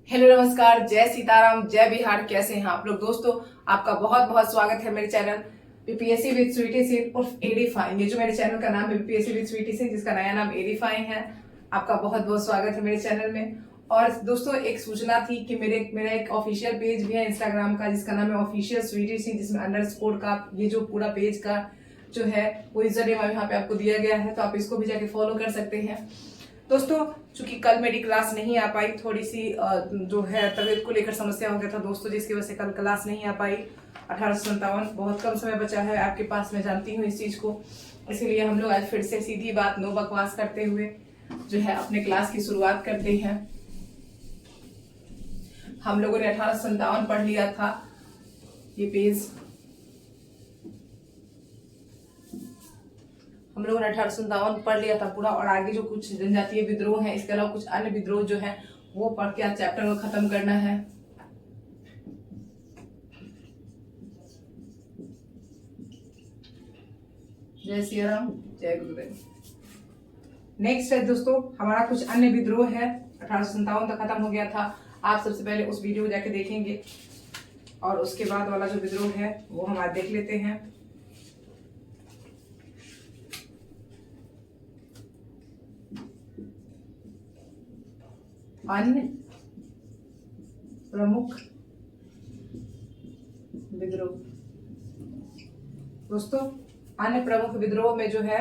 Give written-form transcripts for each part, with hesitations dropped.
Hello नमस्कार, जय सीताराम, जय बिहार। कैसे हैं आप लोग दोस्तों? आपका बहुत बहुत स्वागत है मेरे channel BPSC with Sweety Singh उर्फ एडीफाइन। ये जो मेरे चैनल का नाम है बीपीएससी विद स्वीटी सिंह, जिसका नया नाम एडीफाइन है। आपका बहुत बहुत स्वागत है मेरे चैनल में। और दोस्तों एक सूचना थी कि मेरा एक ऑफिशियल पेज भी है इंस्टाग्राम का, जिसका नाम है ऑफिशियल स्वीटी सिंह, जिसमें अंडरस्कोर का ये जो पूरा पेज का जो है वो यूजर नेम यहाँ पे आपको दिया गया है, तो आप इसको भी जाके फॉलो कर सकते हैं। दोस्तों चूंकि कल मेरी क्लास नहीं आ पाई, थोड़ी सी जो है तबीयत को लेकर समस्या हो गया था दोस्तों, जिसकी वजह से कल क्लास नहीं आ पाई। 1857 बहुत कम समय बचा है आपके पास, मैं जानती हूँ इस चीज को। इसीलिए हम लोग आज फिर से सीधी बात, नो बकवास करते हुए जो है अपने क्लास की शुरुआत करते हैं। हम लोगों ने 1857 पढ़ लिया था, ये पेज हम लोगों ने 1857 पढ़ लिया था पूरा। और आगे जो कुछ जनजातीय विद्रोह है, इसके अलावा कुछ अन्य विद्रोह जो है वो पढ़ के आज चैप्टर को खत्म करना है। जय श्री राम, जय गुरुदेव। नेक्स्ट है दोस्तों हमारा कुछ अन्य विद्रोह है। 1857 तक खत्म हो गया था। आप सबसे पहले उस वीडियो को जाके देखेंगे और उसके बाद वाला जो विद्रोह है वो हम आज देख लेते हैं। अन्य प्रमुख विद्रोह। दोस्तों अन्य प्रमुख विद्रोह में जो है,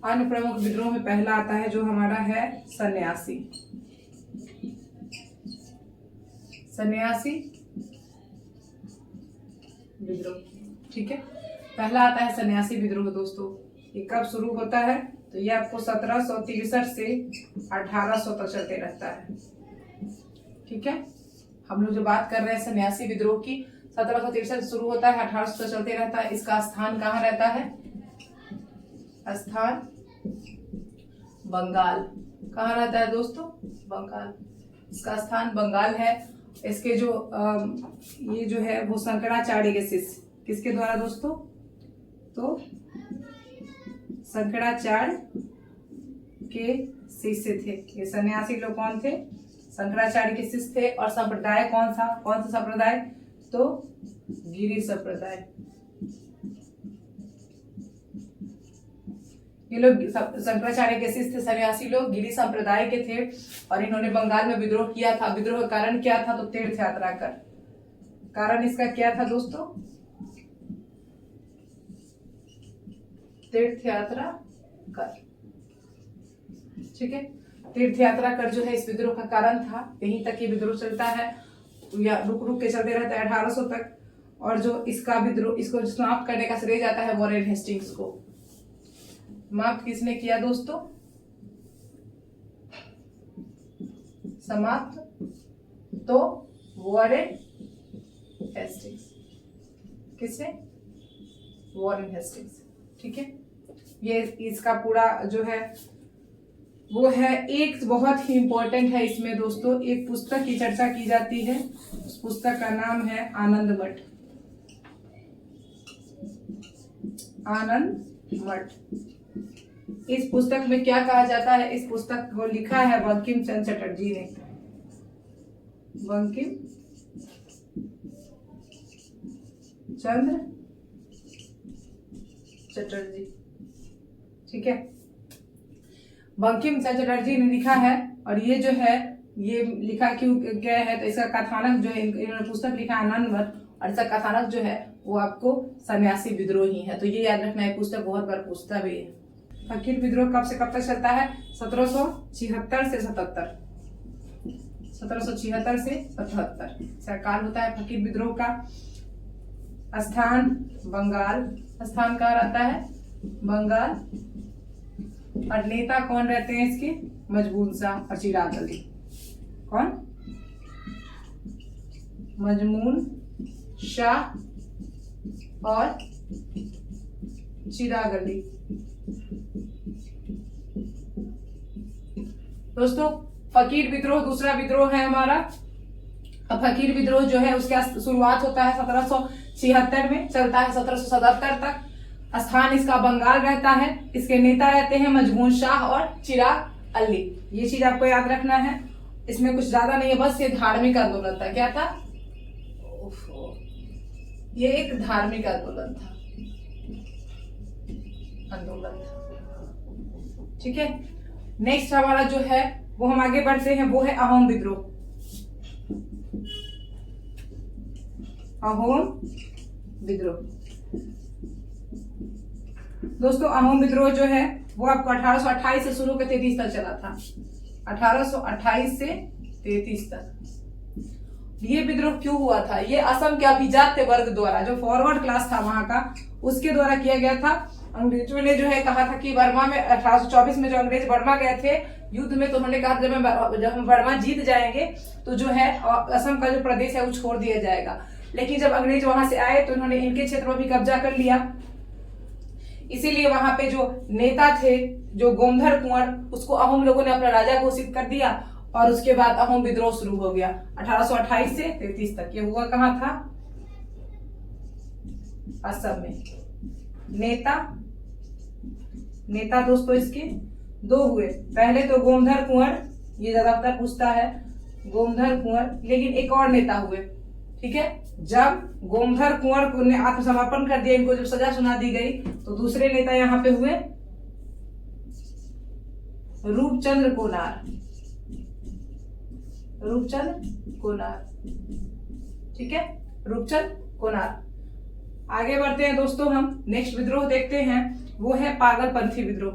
अन्य प्रमुख विद्रोह में पहला आता है जो हमारा है सन्यासी विद्रोह। ठीक है, पहला आता है सन्यासी विद्रोह। दोस्तों ये कब शुरू होता है? तो ये आपको 1763 से 1800 तक चलते रहता है। ठीक है, हम लोग जो बात कर रहे हैं सन्यासी विद्रोह की, 1763 से शुरू होता है, 1800 तक चलते रहता है। इसका स्थान कहाँ रहता है? स्थान बंगाल। कहाँ रहता है दोस्तों? बंगाल। इसका स्थान बंगाल है। इसके जो ये जो है वो शंकराचार्य के शिष्य, किसके द्वारा दोस्तों? तो शंकराचार्य के शिष्य थे ये सन्यासी लोग। कौन थे? शंकराचार्य के शिष्य थे। और संप्रदाय कौन सा संप्रदाय? तो गिरि संप्रदाय। ये लोग शंकराचार्य के शिष्य थे, सन्यासी लोग गिरि संप्रदाय के थे। और इन्होंने बंगाल में विद्रोह किया था। विद्रोह का कारण क्या था? तो तीर्थ यात्रा कर। कारण इसका क्या था दोस्तों? तीर्थ यात्रा कर। ठीक है, तीर्थ यात्रा कर जो है इस विद्रोह का कारण था। यहीं तक ये विद्रोह चलता है या रुक रुक के चलते रहता है 1800 तक। और जो इसका विद्रोह, इसको समाप्त करने का श्रेय जाता है वॉरेन हेस्टिंग्स को। समाप्त किसने किया दोस्तों? समाप्त तो वॉरेन हेस्टिंग्स। किसने? Warren Hastings. ठीक है, ये इसका पूरा जो है वो है। एक बहुत ही इंपॉर्टेंट है इसमें दोस्तों, एक पुस्तक की चर्चा की जाती है। उस पुस्तक का नाम है आनंद मठ। आनंद मठ। इस पुस्तक में क्या कहा जाता है? इस पुस्तक को लिखा है बंकिम चंद्र चटर्जी ने। बंकिम चंद्र चटर्जी। ठीक है, बंकिम चंद्र चटर्जी ने लिखा है। और ये जो है ये लिखा क्यों गया है? तो इसका कथानक जो है, इन्होंने पुस्तक लिखा आनंद मठ, और इसका कथानक जो है वो आपको सन्यासी विद्रोह ही है। तो ये याद रखना है, पुस्तक बहुत बार पूछता भी है। फकीर विद्रोह कब से कब तक चलता है? 1776 से 77। 1776 से 77 इसका काल होता है फकीर विद्रोह का। स्थान बंगाल। स्थान कहाँ रहता है? बंगाल। और नेता कौन रहते हैं इसके? मजमून शाह और चिराग अली। कौन? मजमून शाह और चिराग अली। दोस्तों फकीर विद्रोह दूसरा विद्रोह है हमारा। फकीर विद्रोह जो है उसका शुरुआत होता है 1776 में, चलता है 1777 तक। स्थान इसका बंगाल रहता है। इसके नेता रहते हैं मजमून शाह और चिराग अल्ली। ये चीज आपको याद रखना है, इसमें कुछ ज्यादा नहीं है, बस ये धार्मिक आंदोलन था। क्या था? ये एक धार्मिक आंदोलन था, ठीक है। नेक्स्ट हमारा जो है वो हम आगे बढ़ते हैं, वो है अहोम विद्रोह। अहोम विद्रोह दोस्तों, अहोम विद्रोह जो है वो आपको 1828 से शुरू के 33 तक चला था। 1828 से 33 तक ये विद्रोह क्यों हुआ था? ये असम के अभिजात्य वर्ग द्वारा, जो फॉरवर्ड क्लास था वहां का, उसके द्वारा किया गया था। अंग्रेजों ने जो है कहा था कि बर्मा में 1824 में जो अंग्रेज बर्मा गए थे युद्ध में, तो उन्होंने कहा जब हम बर्मा जीत जाएंगे तो जो है असम का जो प्रदेश है वो छोड़ दिया जाएगा। लेकिन जब अंग्रेज वहां से आए तो उन्होंने इनके क्षेत्र में भी कब्जा कर लिया। इसीलिए वहां पे जो नेता थे, जो गोमधर कुंवर, उसको अहोम लोगों ने अपना राजा घोषित कर दिया और उसके बाद अहोम विद्रोह शुरू हो गया 1828 से 33 तक। ये हुआ कहाँ था? असम में। नेता दोस्तों इसके दो हुए। पहले तो गोमधर कुंवर, ये ज्यादातर पूछता है, गोमधर कुंवर, लेकिन एक और नेता हुए, ठीक है। जब गोमधर कुंवर ने आत्मसमर्पण कर दिया, इनको जब सजा सुना दी गई, तो दूसरे नेता यहाँ पे हुए रूपचंद्र कोनार, ठीक है, रूपचंद कोनार। आगे बढ़ते हैं दोस्तों, हम नेक्स्ट विद्रोह देखते हैं, वो है पागलपंथी विद्रोह।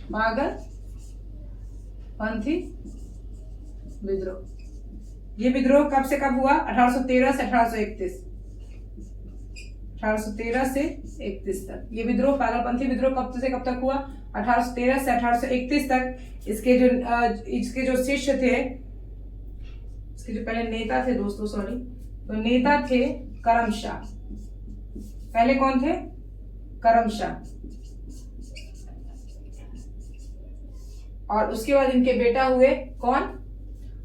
पागलपंथी विद्रोह, ये विद्रोह कब से कब हुआ? 1813 से 1831। 1813 से 31 तक ये विद्रोह, पागलपंथी विद्रोह कब से कब तक हुआ? 1813 से 1831 तक। इसके जो शिष्य थे, इसके जो पहले नेता थे दोस्तों, सॉरी, तो नेता थे करमशाह। पहले कौन थे? करमशाह। और उसके बाद इनके बेटा हुए कौन?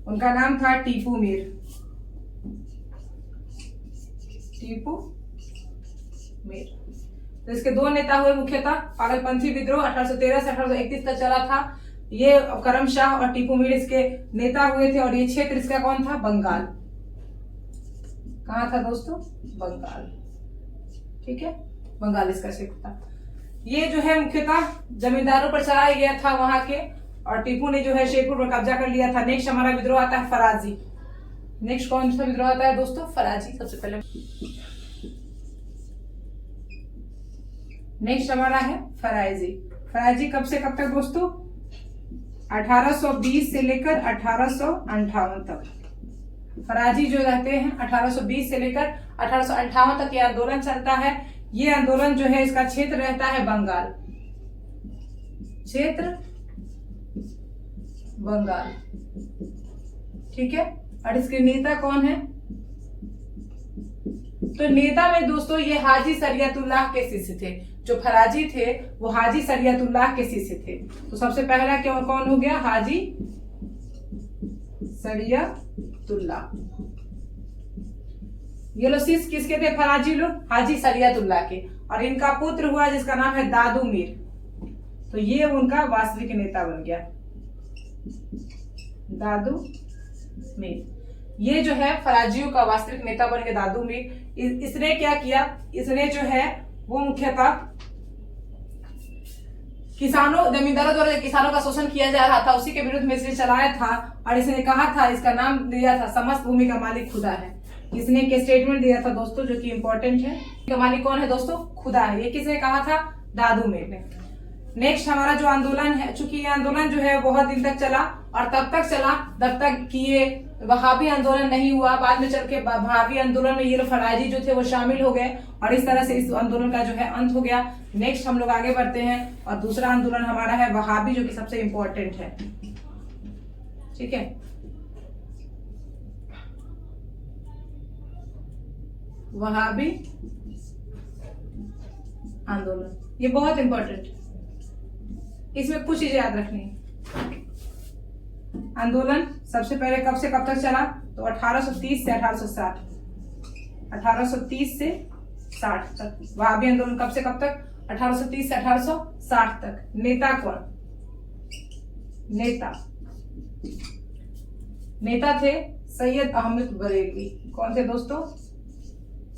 उनका नाम था टीपू मीर। तो इसके दो नेता हुए मुख्यतः। पागलपंथी विद्रोह 1813 से 1831 तक चला था। ये करमशाह और टीपू मीर इसके नेता हुए थे। और ये क्षेत्र इसका कौन था? बंगाल। कहाँ था दोस्तों? बंगाल, ठीक है, बंगाल इसका क्षेत्र था। ये जो है मुख्यतः जमींदारों पर चलाया गया था वहां के, और टीपू ने जो है शेरपुर पर कब्जा कर लिया था। नेक्स्ट हमारा विद्रोह आता है फराजी। नेक्स्ट कौन सा विद्रोह आता है दोस्तों? फराजी। सबसे पहले नेक्स्ट हमारा है फराजी। फराजी कब से कब तक दोस्तों? 1820 से लेकर 1858 तक। फराजी जो रहते हैं 1820 से लेकर 1858 तक ये आंदोलन चलता है। ये आंदोलन जो है इसका क्षेत्र रहता है बंगाल, क्षेत्र बंगाल, ठीक है। और इसके नेता कौन है? तो नेता में दोस्तों ये हाजी शरियतुल्लाह के शिष्य थे। जो फराजी थे वो हाजी शरियतुल्लाह के शिष्य थे। तो सबसे पहला क्यों कौन हो गया? हाजी शरियतुल्लाह। ये लोग शिष्य किसके थे? फराजी लोग हाजी शरियतुल्लाह के। और इनका पुत्र हुआ जिसका नाम है दादू मीर। तो ये उनका वास्तविक नेता बन गया, दादू मीर। ये जो है फराजियों का वास्तविक नेता बन गया दादू मीर। इसने क्या किया? इसने जो है वो मुख्यतः किसानों, जमींदारों द्वारा किसानों का शोषण किया जा रहा था, उसी के विरुद्ध में इसने चलाया था। और इसने कहा था, इसका नाम दिया था समस्त भूमि का मालिक खुदा है। इसने एक स्टेटमेंट दिया था दोस्तों जो कि इंपॉर्टेंट है। का मालिक कौन है दोस्तों? खुदा है। ये किसने कहा था? दादू मीर ने। नेक्स्ट हमारा जो आंदोलन है, चूंकि ये आंदोलन जो है बहुत दिन तक चला, और तब तक चला जब तक कि ये वहाबी आंदोलन नहीं हुआ। बाद में चल के वहाबी आंदोलन में ये फराजी जो थे वो शामिल हो गए, और इस तरह से इस आंदोलन का जो है अंत हो गया। नेक्स्ट हम लोग आगे बढ़ते हैं, और दूसरा आंदोलन हमारा है वहाबी, जो कि सबसे इंपॉर्टेंट है, ठीक है। वहाबी आंदोलन ये बहुत इंपॉर्टेंट, इसमें कुछ चीजें याद रखनी है। आंदोलन सबसे पहले कब से कब तक चला? तो 1830 से 1860। 1830 से 1860 तक। वहाबी आंदोलन कब से कब तक? 1830 से 1860 तक। नेता कौन? नेता थे सैयद अहमद बरेलवी। कौन थे दोस्तों?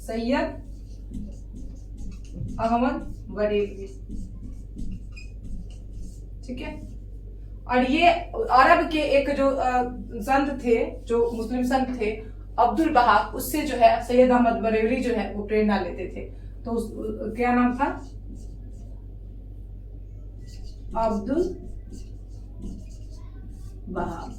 सैयद अहमद बरेलवी। ठीक है। और ये अरब के एक जो संत थे, जो मुस्लिम संत थे अब्दुल बहाक, उससे जो है सैयद अहमद बरेलवी जो है वो प्रेरणा लेते थे। तो क्या नाम था? अब्दुल बहाक।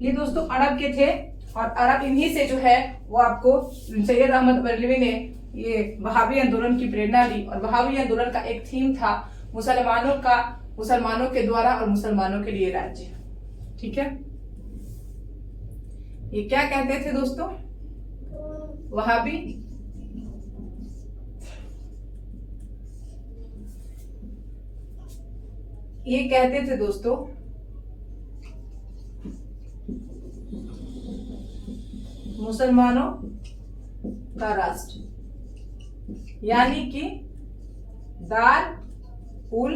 ये दोस्तों अरब के थे और अरब इन्हीं से जो है वो आपको सैयद अहमद बरेलवी ने ये वहाबी आंदोलन की प्रेरणा ली। और वहाबी आंदोलन का एक थीम था मुसलमानों के द्वारा और मुसलमानों के लिए राज्य। ठीक है। ये क्या कहते थे दोस्तों? वहाबी ये कहते थे दोस्तों मुसलमानों का राष्ट्र, यानी कि दार उल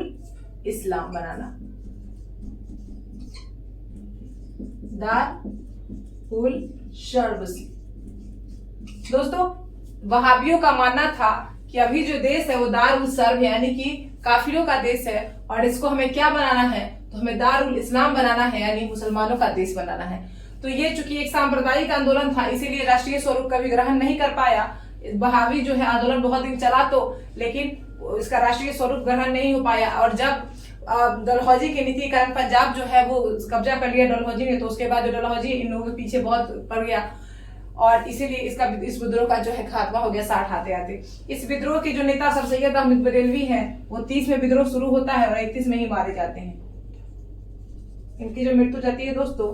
इस्लाम बनाना। दार उल शर्ब। दोस्तों वहाबियों का मानना था कि अभी जो देश है वो दार उल शर्ब यानी कि काफिरों का देश है और इसको हमें क्या बनाना है? तो हमें दार उल इस्लाम बनाना है, यानी मुसलमानों का देश बनाना है। तो ये चूंकि एक सांप्रदायिक आंदोलन था इसीलिए राष्ट्रीय स्वरूप कभी ग्रहण नहीं कर पाया। वहाबी जो है आंदोलन बहुत दिन चला तो, लेकिन इसका राष्ट्रीय स्वरूप ग्रहण नहीं हो पाया। और जब डलहौजी की नीति के कारण पंजाब जो है वो कब्जा कर लिया डलहौजी ने, तो उसके बाद जो डलहौजी इन लोगों के पीछे बहुत पड़ गया और इसीलिए इस विद्रोह का जो है खात्मा हो गया 60 आते आते। इस विद्रोह के जो नेता सर सैयद अहमद बरेलवी हैं वो 30 में विद्रोह शुरू होता है और 31 में ही मारे जाते हैं। इनकी जो मृत्यु जाती है दोस्तों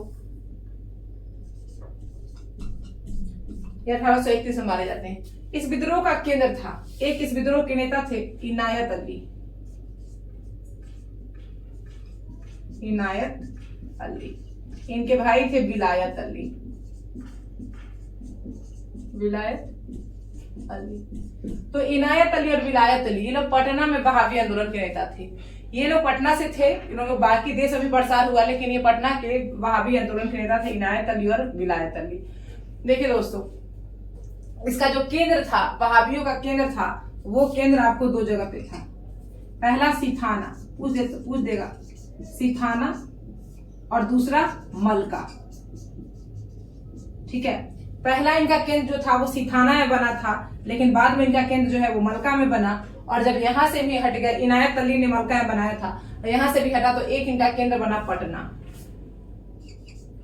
ये 1831 में मारे जाते हैं। इस विद्रोह का केंद्र था, इस विद्रोह के नेता थे इनायत अली। इनके भाई थे विलायत अली। तो इनायत अली और विलायत अली ये लोग पटना में वहाबी आंदोलन के नेता थे। ये लोग पटना से थे, इन लोगों बाकी देश अभी प्रसार हुआ लेकिन ये पटना के वहाबी आंदोलन के नेता थे इनायत अली और विलायत अली। देखिए दोस्तों इसका जो केंद्र था, वहाबियों का केंद्र था, वो केंद्र आपको दो जगह पे था। पहला सीथाना, पूछ देगा सीथाना, और दूसरा मलका। ठीक है। पहला इनका केंद्र जो था वो सीथाना में बना था, लेकिन बाद में इनका केंद्र जो है वो मलका में बना। और जब यहां से भी हट गया, इनायत अली ने मलका में बनाया था, और यहां से भी हटा तो एक इनका केंद्र बना पटना।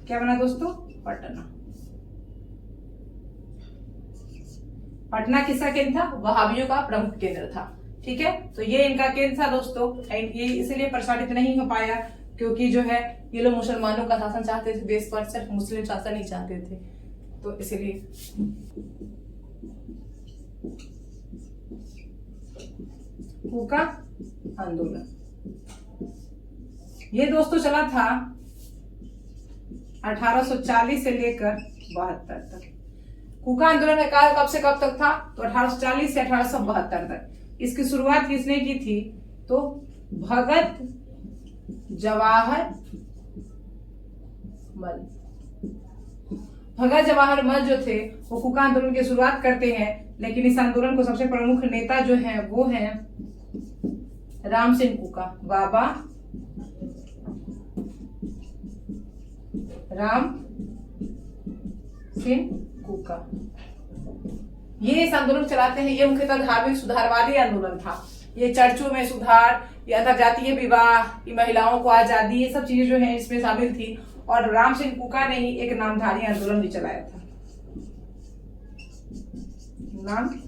क्या बना दोस्तों? पटना। पटना किसका केंद्र था? वहाबियों का प्रमुख केंद्र था। ठीक है। तो ये इनका केंद्र था दोस्तों। ये इसलिए प्रसारित नहीं हो पाया क्योंकि जो है ये लोग मुसलमानों का शासन चाहते थे देश पर, सिर्फ मुस्लिम शासन नहीं चाहते थे, तो इसलिए। कूका आंदोलन ये दोस्तों चला था 1840 से लेकर 72 तक। कूका आंदोलन का काल कब से कब तक था? तो 1840 से 1872 तक। इसकी शुरुआत किसने की थी? तो भगत जवाहर मल जो थे वो कूका आंदोलन की शुरुआत करते हैं, लेकिन इस आंदोलन को सबसे प्रमुख नेता जो है वो है राम सिंह कूका। बाबा राम सिंह कूका ये इस आंदोलन चलाते हैं। ये मुख्यतः धार्मिक सुधारवादी आंदोलन था। ये चर्चों में सुधार, ये अंतरजातीय विवाह, ये महिलाओं को आजादी, ये सब चीजें जो है इसमें शामिल थी। और राम सिंह कूका ने ही एक नामधारी आंदोलन भी चलाया था, नामधारी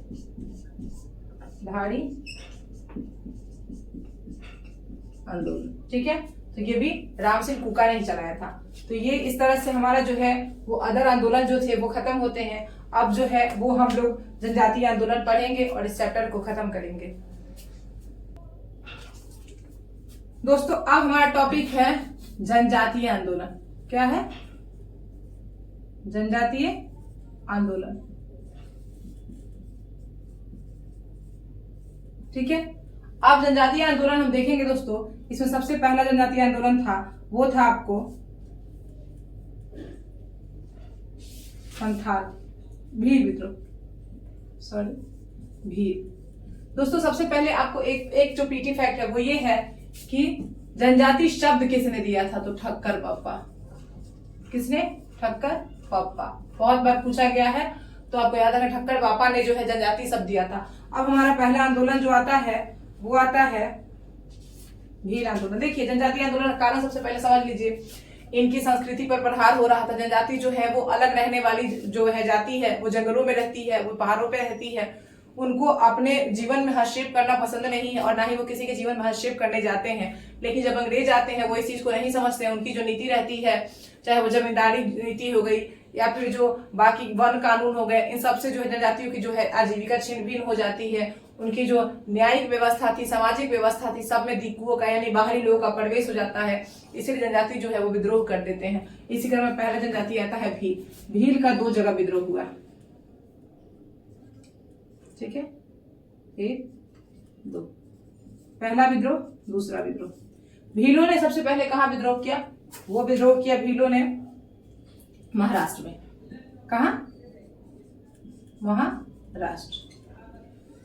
आंदोलन। ठीक है। तो ये भी राम सिंह कूका ने ही चलाया था। तो ये इस तरह से हमारा जो है वो अदर आंदोलन जो थे वो खत्म होते हैं। अब जो है वो हम लोग जनजातीय आंदोलन पढ़ेंगे और इस चैप्टर को खत्म करेंगे। दोस्तों अब हमारा टॉपिक है जनजातीय आंदोलन। क्या है? जनजातीय आंदोलन। ठीक है। अब जनजातीय आंदोलन हम देखेंगे दोस्तों, इसमें सबसे पहला जनजातीय आंदोलन था वो था आपको संथाल भील विद्रोह, सॉरी भील। दोस्तों सबसे पहले आपको एक जो पीटी फैक्ट है वो ये है कि जनजाति शब्द किसने दिया था, तो ठक्कर पप्पा। किसने? ठक्कर पप्पा। बहुत बार पूछा गया है, तो आपको याद है ठक्कर पापा ने जो है जनजाति शब्द दिया था। अब हमारा पहला आंदोलन जो आता है वो आता है भील आंदोलन। देखिए जनजातीय आंदोलन का कारण सबसे पहले समझ लीजिए, इनकी संस्कृति पर प्रहार हो रहा था। जनजाति जो है वो अलग रहने वाली जो है जाति है, वो जंगलों में रहती है, वो पहाड़ों पे रहती है, उनको अपने जीवन में हस्तक्षेप करना पसंद नहीं है और ना ही वो किसी के जीवन में हस्तक्षेप करने जाते हैं। लेकिन जब अंग्रेज आते हैं वो इस चीज को नहीं समझते हैं। उनकी जो नीति रहती है, चाहे वो जमींदारी नीति हो गई या फिर जो बाकी वन कानून हो गए, इन सबसे जो है जनजातियों की जो है आजीविका छिन्न भिन्न हो जाती है। उनकी जो न्यायिक व्यवस्था थी, सामाजिक व्यवस्था थी, सब में दिक्कुओं का यानी बाहरी लोगों का प्रवेश हो जाता है। इसीलिए जनजाति जो है वो विद्रोह कर देते हैं। इसी क्रम में पहला जनजाति आता है भील। भील का 2 जगह विद्रोह हुआ, ठीक है, 1 2। पहला विद्रोह, दूसरा विद्रोह। भीलों ने सबसे पहले कहां विद्रोह किया? वो विद्रोह किया भीलों ने महाराष्ट्र में। कहां? महाराष्ट्र।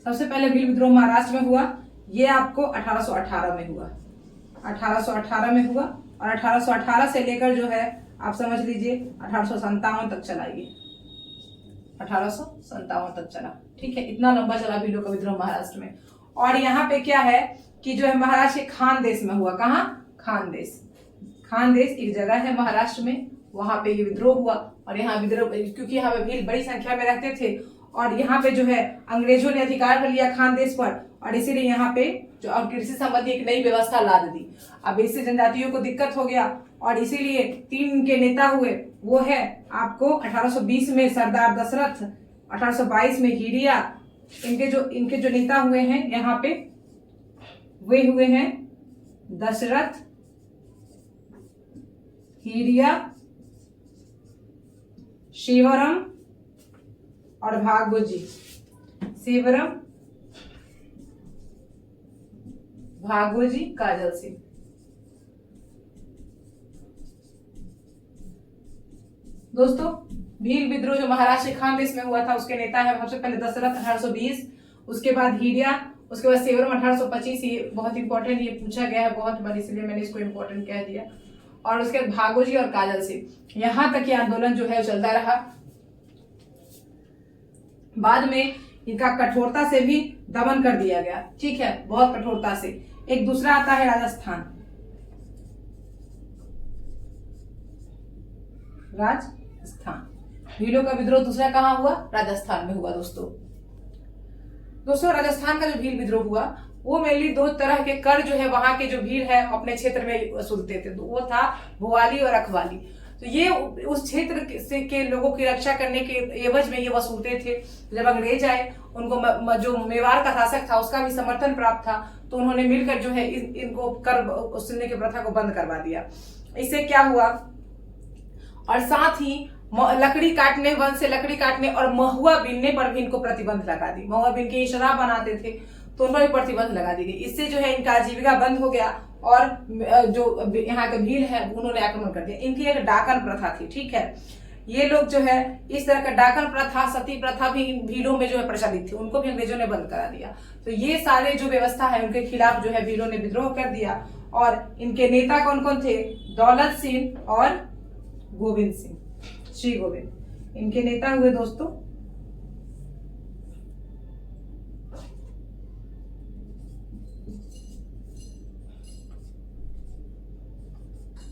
सबसे पहले भील विद्रोह महाराष्ट्र में हुआ। ये आपको 1818 में हुआ, 1818 में हुआ और 1818 से लेकर जो है आप समझ लीजिए 1857 तक चला। ये 1857 तक चला, ठीक है। इतना लंबा चला भीलों का विद्रोह महाराष्ट्र में। और यहाँ पे क्या है कि जो है महाराष्ट्र के खानदेश में हुआ। कहाँ? खानदेश। खानदेश एक जगह है महाराष्ट्र में, वहां पे ये विद्रोह हुआ। और यहाँ विद्रोह क्योंकि यहाँ पे भील बड़ी संख्या में रहते थे और यहाँ पे जो है अंग्रेजों ने अधिकार कर लिया खानदेश पर, और इसीलिए यहाँ पे जो कृषि संबंधी एक नई व्यवस्था ला दी। अब इससे जनजातियों को दिक्कत हो गया और इसीलिए 3 के नेता हुए। वो है आपको 1820 में सरदार दशरथ, 1822 में हिरिया। इनके जो नेता हुए हैं यहाँ पे वे हुए हैं दशरथ, हिरिया, शिवरम और भागोजी। शिवरम, भागोजी, काजल सिंह। दोस्तों भील विद्रोह जो महाराष्ट्र के खानदेश में हुआ था उसके नेता है सबसे पहले दशरथ 1820, उसके बाद हिरिया, उसके बाद शिवरम 1825। ये बहुत इंपॉर्टेंट, ये पूछा गया है बहुत बार, इसलिए मैंने इसको इंपॉर्टेंट कह दिया। और उसके बाद भागोजी और काजल सिंह। यहां तक ये आंदोलन जो है चलता रहा। बाद में इनका कठोरता से भी दमन कर दिया गया, ठीक है, बहुत कठोरता से। एक दूसरा आता है राजस्थान। राजस्थान भीलों का विद्रोह दूसरा कहां हुआ? राजस्थान में हुआ। दोस्तों राजस्थान का जो भील विद्रोह हुआ वो मेनली 2 तरह के कर जो है वहां के जो भील है अपने क्षेत्र में वसूलते थे। तो वो था भोवाली और रखवाली। तो ये उस क्षेत्र से के लोगों की रक्षा करने के एवज में ये वसूलते थे। जब अंग्रेज आए उनको जो मेवाड़ का शासक था उसका भी समर्थन प्राप्त था, तो उन्होंने मिलकर जो है इनको कर वसूलने की प्रथा को बंद करवा दिया। इससे क्या हुआ, और साथ ही लकड़ी काटने, वन से लकड़ी काटने और महुआ बीनने पर भी इनको प्रतिबंध लगा दी। महुआ बीन के शराब बनाते थे तो उन पर भी प्रतिबंध लगा दी गई। इससे जो है इनका आजीविका बंद हो गया और जो यहाँ के भील है उन्होंने आक्रमण कर दिया। इनकी एक डाकन प्रथा थी, ठीक है। ये लोग जो है इस तरह का डाकन प्रथा, सती प्रथा भी इन भीलों में जो है प्रचलित थी, उनको भी अंग्रेजों ने बंद करा दिया। तो ये सारे जो व्यवस्था है उनके खिलाफ जो है भीलों ने विद्रोह कर दिया। और इनके नेता कौन कौन थे? दौलत सिंह और गोविंद सिंह, श्री गोविंद इनके नेता हुए दोस्तों।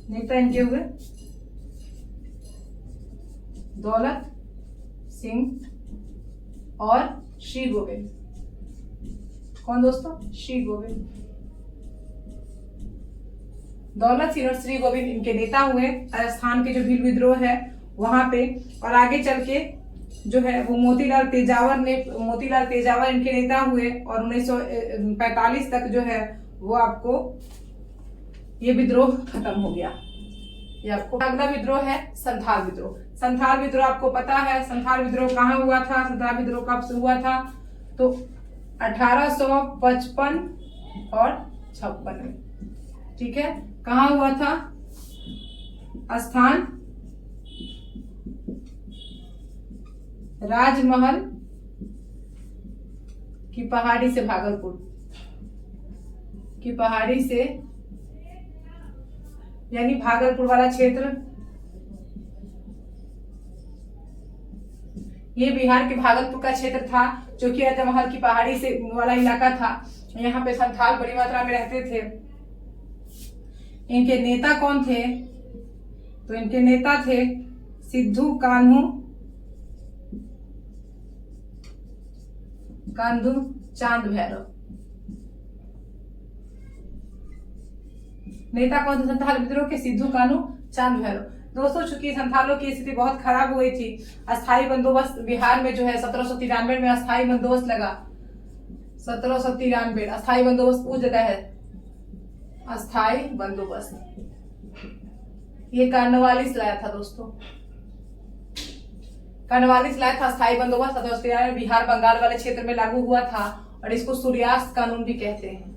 नेता इनके हुए दौलत सिंह और श्री गोविंद। कौन दोस्तों? श्री गोविंद। दौलत सिंह और श्री गोविंद इनके नेता हुए राजस्थान के जो भील विद्रोह है वहां पे। और आगे चल के जो है वो मोतीलाल तेजावर इनके नेता हुए और 1945 तक जो है वो आपको ये विद्रोह खत्म हो गया। ये आपको अगला विद्रोह है संथाल विद्रोह। संथाल विद्रोह आपको पता है संथाल विद्रोह कहाँ हुआ था, संथाल विद्रोह कब से हुआ था? तो 1855 और 56 में। ठीक है, कहाँ हुआ था? स्थान राजमहल की पहाड़ी से भागलपुर की पहाड़ी से, यानी भागलपुर वाला क्षेत्र, ये बिहार के भागलपुर का क्षेत्र था जो कि राजमहल की पहाड़ी से वाला इलाका था। यहाँ पे संथाल बड़ी मात्रा में रहते थे। इनके नेता कौन थे? तो इनके नेता थे सिद्धू कान्हू चांद भैरव। नेता कौन थे संथाल विद्रोह के? सिद्धू कान्हू चांद भैरव। दोस्तों, चूंकि संथालों की स्थिति बहुत खराब हो गई थी, अस्थायी बंदोबस्त बिहार में जो है 1793 में अस्थायी बंदोबस्त लगा। 1793 अस्थायी बंदोबस्त उस जगह है, अस्थायी बंदोबस्त। ये कार्नवालिस लाया था दोस्तों, कार्नवालिस लाया था अस्थायी बंदोबस्त 1793 में बिहार बंगाल वाले क्षेत्र में लागू हुआ था और इसको सूर्यास्त कानून भी कहते हैं।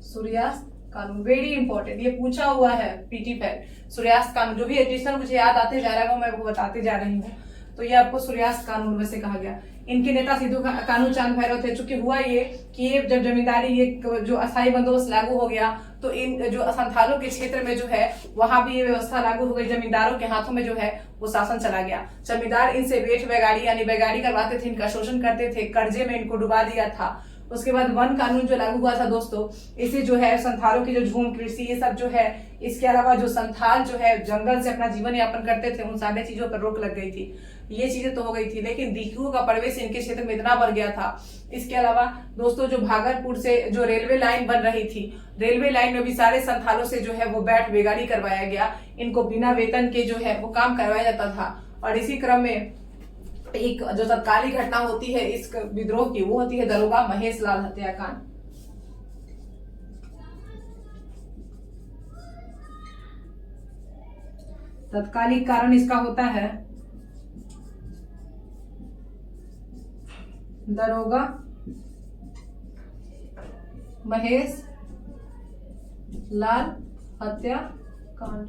सूर्यास्त कानून वेरी इंपॉर्टेंट, ये पूछा हुआ है पीटी फैक्ट। सूर्यास्त कानून जो भी एडिशनल मुझे याद आते जा रहा है मैं वो बताते जा रही हूँ। तो ये आपको सूर्यास्त कानून वैसे कहा गया। इनके नेता सिद्धू कान्हू चांद भैरव थे। चूंकि हुआ ये कि ये जब जमींदारी ये जो अस्थायी बंदोबस्त लागू हो गया तो इन जो संथालों के क्षेत्र में जो है वहां भी ये व्यवस्था लागू हो गई। जमींदारों के हाथों में जो है वो शासन चला गया। जमींदार इनसे बेट बैगाड़ी यानी बैगाड़ी करवाते थे, इनका शोषण करते थे, कर्जे में इनको डुबा दिया था। उसके बाद वन कानून जो लागू हुआ था दोस्तों, इसे जो है संथालों की जो झूम कृषि ये सब जो है, इसके अलावा जो संथाल जो है जंगल से अपना जीवन यापन करते थे, उन सारे चीजों पर रोक लग गई थी। ये चीजें तो हो गई थी, लेकिन दिखुओं का प्रवेश इनके क्षेत्र में इतना बढ़ गया था। इसके अलावा दोस्तों जो भागलपुर से जो रेलवे लाइन बन रही थी, रेलवे लाइन में भी सारे संथालों से जो है वो बैठ बेगाड़ी करवाया गया। इनको बिना वेतन के जो है वो काम करवाया जाता था। और इसी क्रम में एक जो तत्कालीन घटना होती है इस विद्रोह की, वो होती है दरोगा महेश लाल हत्याकांड। तत्कालिक कारण इसका होता है दरोगा महेश लाल हत्याकांड।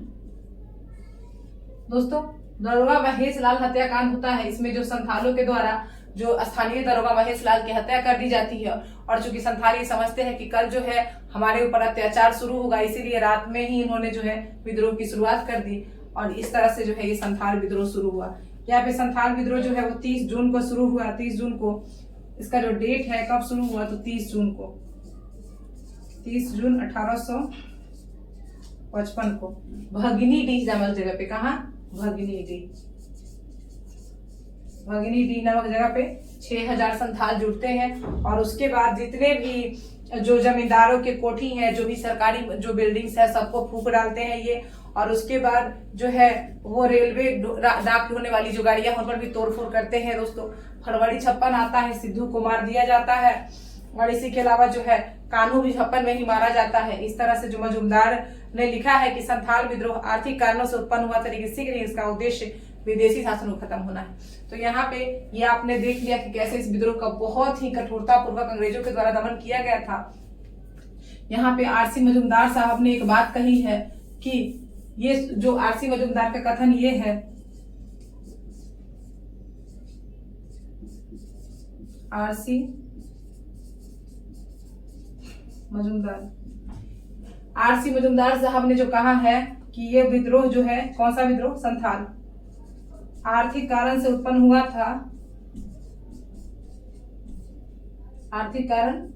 दोस्तों, दरोगा महेश लाल हत्याकांड होता है, इसमें जो संथालों के द्वारा जो स्थानीय दरोगा महेश लाल की हत्या कर दी जाती है। और चूंकि संथाली समझते हैं कि कल जो है हमारे ऊपर अत्याचार शुरू होगा, इसीलिए रात में ही इन्होंने जो है विद्रोह की शुरुआत कर दी और इस तरह से जो है ये संथाल विद्रोह शुरू हुआ। यहाँ पे संथाल विद्रोह जो है वो 30 जून को शुरू हुआ। 30 जून को इसका जो डेट है कब शुरू हुआ, तो 30 जून को, 30 जून 1855 को भगिनीडीह नामक जगह पे। कहा? भगिनीडीह नामक जगह पे 6000 संथाल जुटते हैं। और उसके बाद जितने भी जो जमींदारों के कोठी हैं, जो भी सरकारी जो बिल्डिंग्स है, सबको फूंक डालते हैं ये। और उसके बाद जो है वो रेलवे डाक ढोने वाली जो गाड़ियां उन पर भी तोड़फोड़ करते हैं दोस्तों। फरवरी 56 आता है, सिद्धू को मार दिया जाता है। और इसी के अलावा जो है कान्हू भी 56 में ही मारा जाता है। इस तरह से जो मजूमदार ने लिखा है कि संथाल विद्रोह आर्थिक कारणों से उत्पन्न हुआ था, लेकिन इसका उद्देश्य विदेशी शासन को खत्म होना है। तो यहाँ पे ये आपने देख लिया कि कैसे इस विद्रोह का बहुत ही कठोरता पूर्वक अंग्रेजों के द्वारा दमन किया गया था। यहाँ पे आरसी मजूमदार साहब ने एक बात कही है कि ये जो आरसी मजूमदार का कथन ये है, आरसी मजूमदार साहब ने जो कहा है कि ये विद्रोह जो है, कौन सा विद्रोह? संथाल आर्थिक कारण से उत्पन्न हुआ था। आर्थिक कारण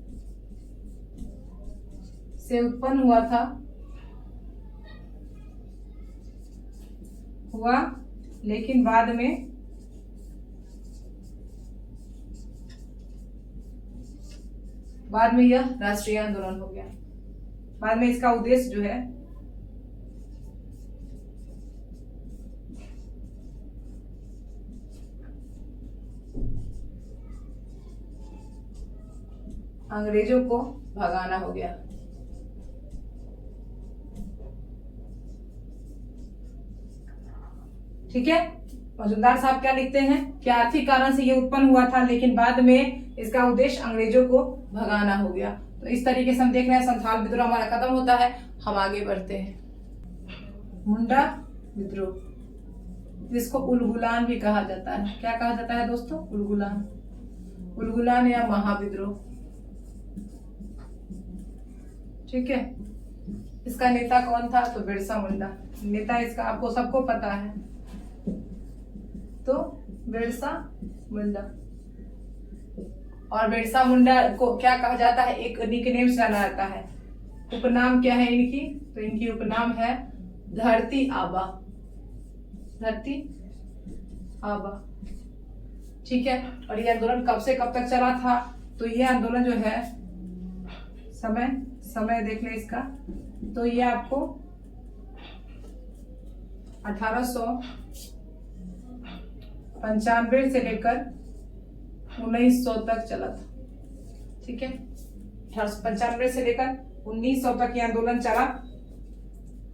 से उत्पन्न हुआ था, लेकिन बाद में यह राष्ट्रीय आंदोलन हो गया। बाद में इसका उद्देश्य जो है अंग्रेजों को भगाना हो गया। ठीक है। मजुमदार साहब क्या लिखते हैं कि आर्थिक कारण से ये उत्पन्न हुआ था, लेकिन बाद में इसका उद्देश्य अंग्रेजों को भगाना हो गया। तो इस तरीके से हम देख रहे हैं संथाल विद्रोह हमारा खत्म होता है। हम आगे बढ़ते हैं। मुंडा विद्रोह, जिसको उलगुलान भी कहा जाता है। क्या कहा जाता है दोस्तों? उलगुलान, उलगुलान या महाविद्रोह। ठीक है, इसका नेता कौन था? तो बिरसा मुंडा। नेता इसका आपको सबको पता है, तो बिरसा मुंडा। और बिरसा मुंडा को क्या कहा जाता है? एक निकनेम से जाना जाता है। उपनाम क्या है इनकी? तो इनकी उपनाम है धरती आबा, धरती आबा। ठीक है, और ये आंदोलन कब से कब तक चला था? तो ये आंदोलन जो है, समय देख लें इसका, तो ये आपको 1895 से लेकर 1900 तक चला था। ठीक है, 1895 से लेकर 1900 तक ये आंदोलन चला।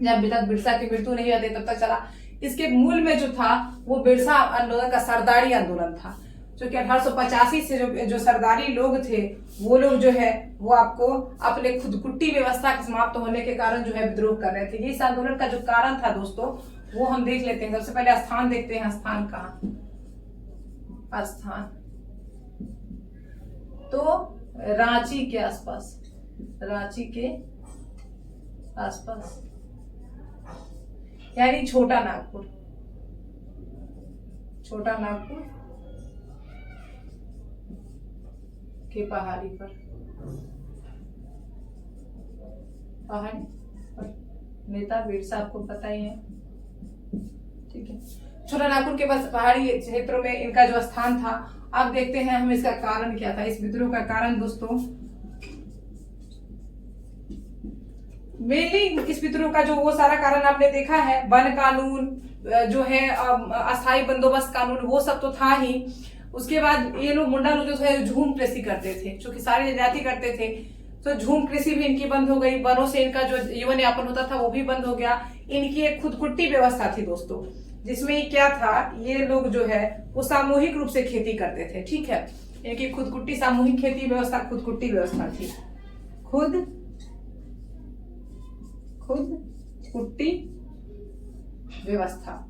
जब तक बिरसा की मृत्यु नहीं हुई तब तक चला। इसके मूल में जो था वो बिरसा आंदोलन का सरदारी आंदोलन था, जो कि 1885 से जो सरदारी लोग थे वो लोग जो है वो आपको अपने खुदकुट्टी व्यवस्था के समाप्त होने के कारण जो है विद्रोह कर रहे थे। ये इस आंदोलन का जो कारण था दोस्तों वो हम देख लेते हैं। सबसे पहले स्थान देखते हैं। स्थान कहाँ? स्थान तो रांची के आसपास, रांची के आसपास, यानी छोटा नागपुर, छोटा नागपुर के पहाड़ी पर, पहाड़ी पर नेता बिरसा आपको पता ही है। ठीक है, छोटा नागपुर के पास पहाड़ी क्षेत्रों में इनका जो स्थान था। अब देखते हैं हम इसका कारण क्या था, इस विद्रोह का कारण दोस्तों। मेनली इस विद्रोह का जो वो सारा कारण आपने देखा है, वन कानून जो है, अस्थायी बंदोबस्त कानून, वो सब तो था ही। उसके बाद ये लोग मुंडा लोग जो है झूम कृषि करते थे, जो कि सारी जनजाति करते थे। तो झूम कृषि भी इनकी बंद हो गई। वनों से इनका जो जीवन यापन होता था वो भी बंद हो गया। इनकी एक खुदकुट्टी व्यवस्था थी दोस्तों, जिसमें क्या था, ये लोग जो है वो सामूहिक रूप से खेती करते थे। ठीक है, इनकी खुदकुट्टी सामूहिक खेती व्यवस्था, खुदकुट्टी व्यवस्था थी। खुदकुट्टी व्यवस्था।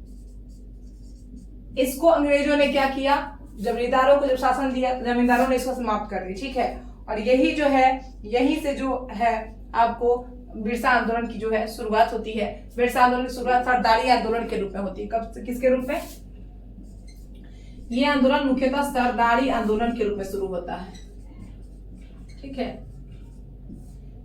इसको अंग्रेजों ने क्या किया? जमींदारों को जब शासन दिया, जमींदारों ने इसको समाप्त कर दी। ठीक है, और यही जो है, यही से जो है आपको बिरसा आंदोलन की जो है शुरुआत होती है। बिरसा आंदोलन की शुरुआत सरदारी आंदोलन के रूप में होती है। कब, किसके रूप में? ये आंदोलन मुख्यतः सरदारी आंदोलन के रूप में शुरू होता है। ठीक है,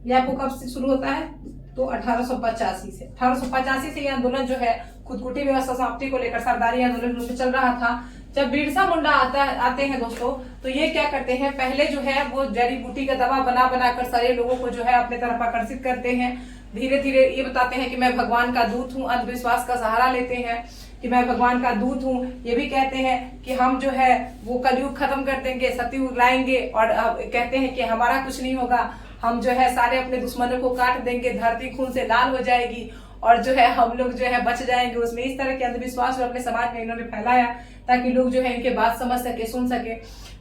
ये आपको कब से शुरू होता है? तो 1885 से। 1885 से ये आंदोलन जो है खुदकुटी व्यवस्था समाप्ति को लेकर सरदारी आंदोलन रूप में चल रहा था। जब बिरसा मुंडा आते हैं दोस्तों, तो ये क्या करते हैं, पहले जो है वो जड़ी बूटी का दवा बना बनाकर सारे लोगों को जो है अपने तरफ आकर्षित करते हैं। धीरे धीरे ये बताते हैं कि मैं भगवान का दूत हूँ, अंधविश्वास का सहारा लेते हैं कि मैं भगवान का दूत हूँ। ये भी कहते हैं कि हम जो है वो कलयुग खत्म कर देंगे, सतयुग लाएंगे, और कहते हैं कि हमारा कुछ नहीं होगा, हम जो है सारे अपने दुश्मनों को काट देंगे, धरती खून से लाल हो जाएगी और जो है हम लोग जो है बच जाएंगे उसमें। इस तरह के अंधविश्वास अपने समाज में इन्होंने फैलाया ताकि लोग जो है इनके बात समझ सके, सुन सके।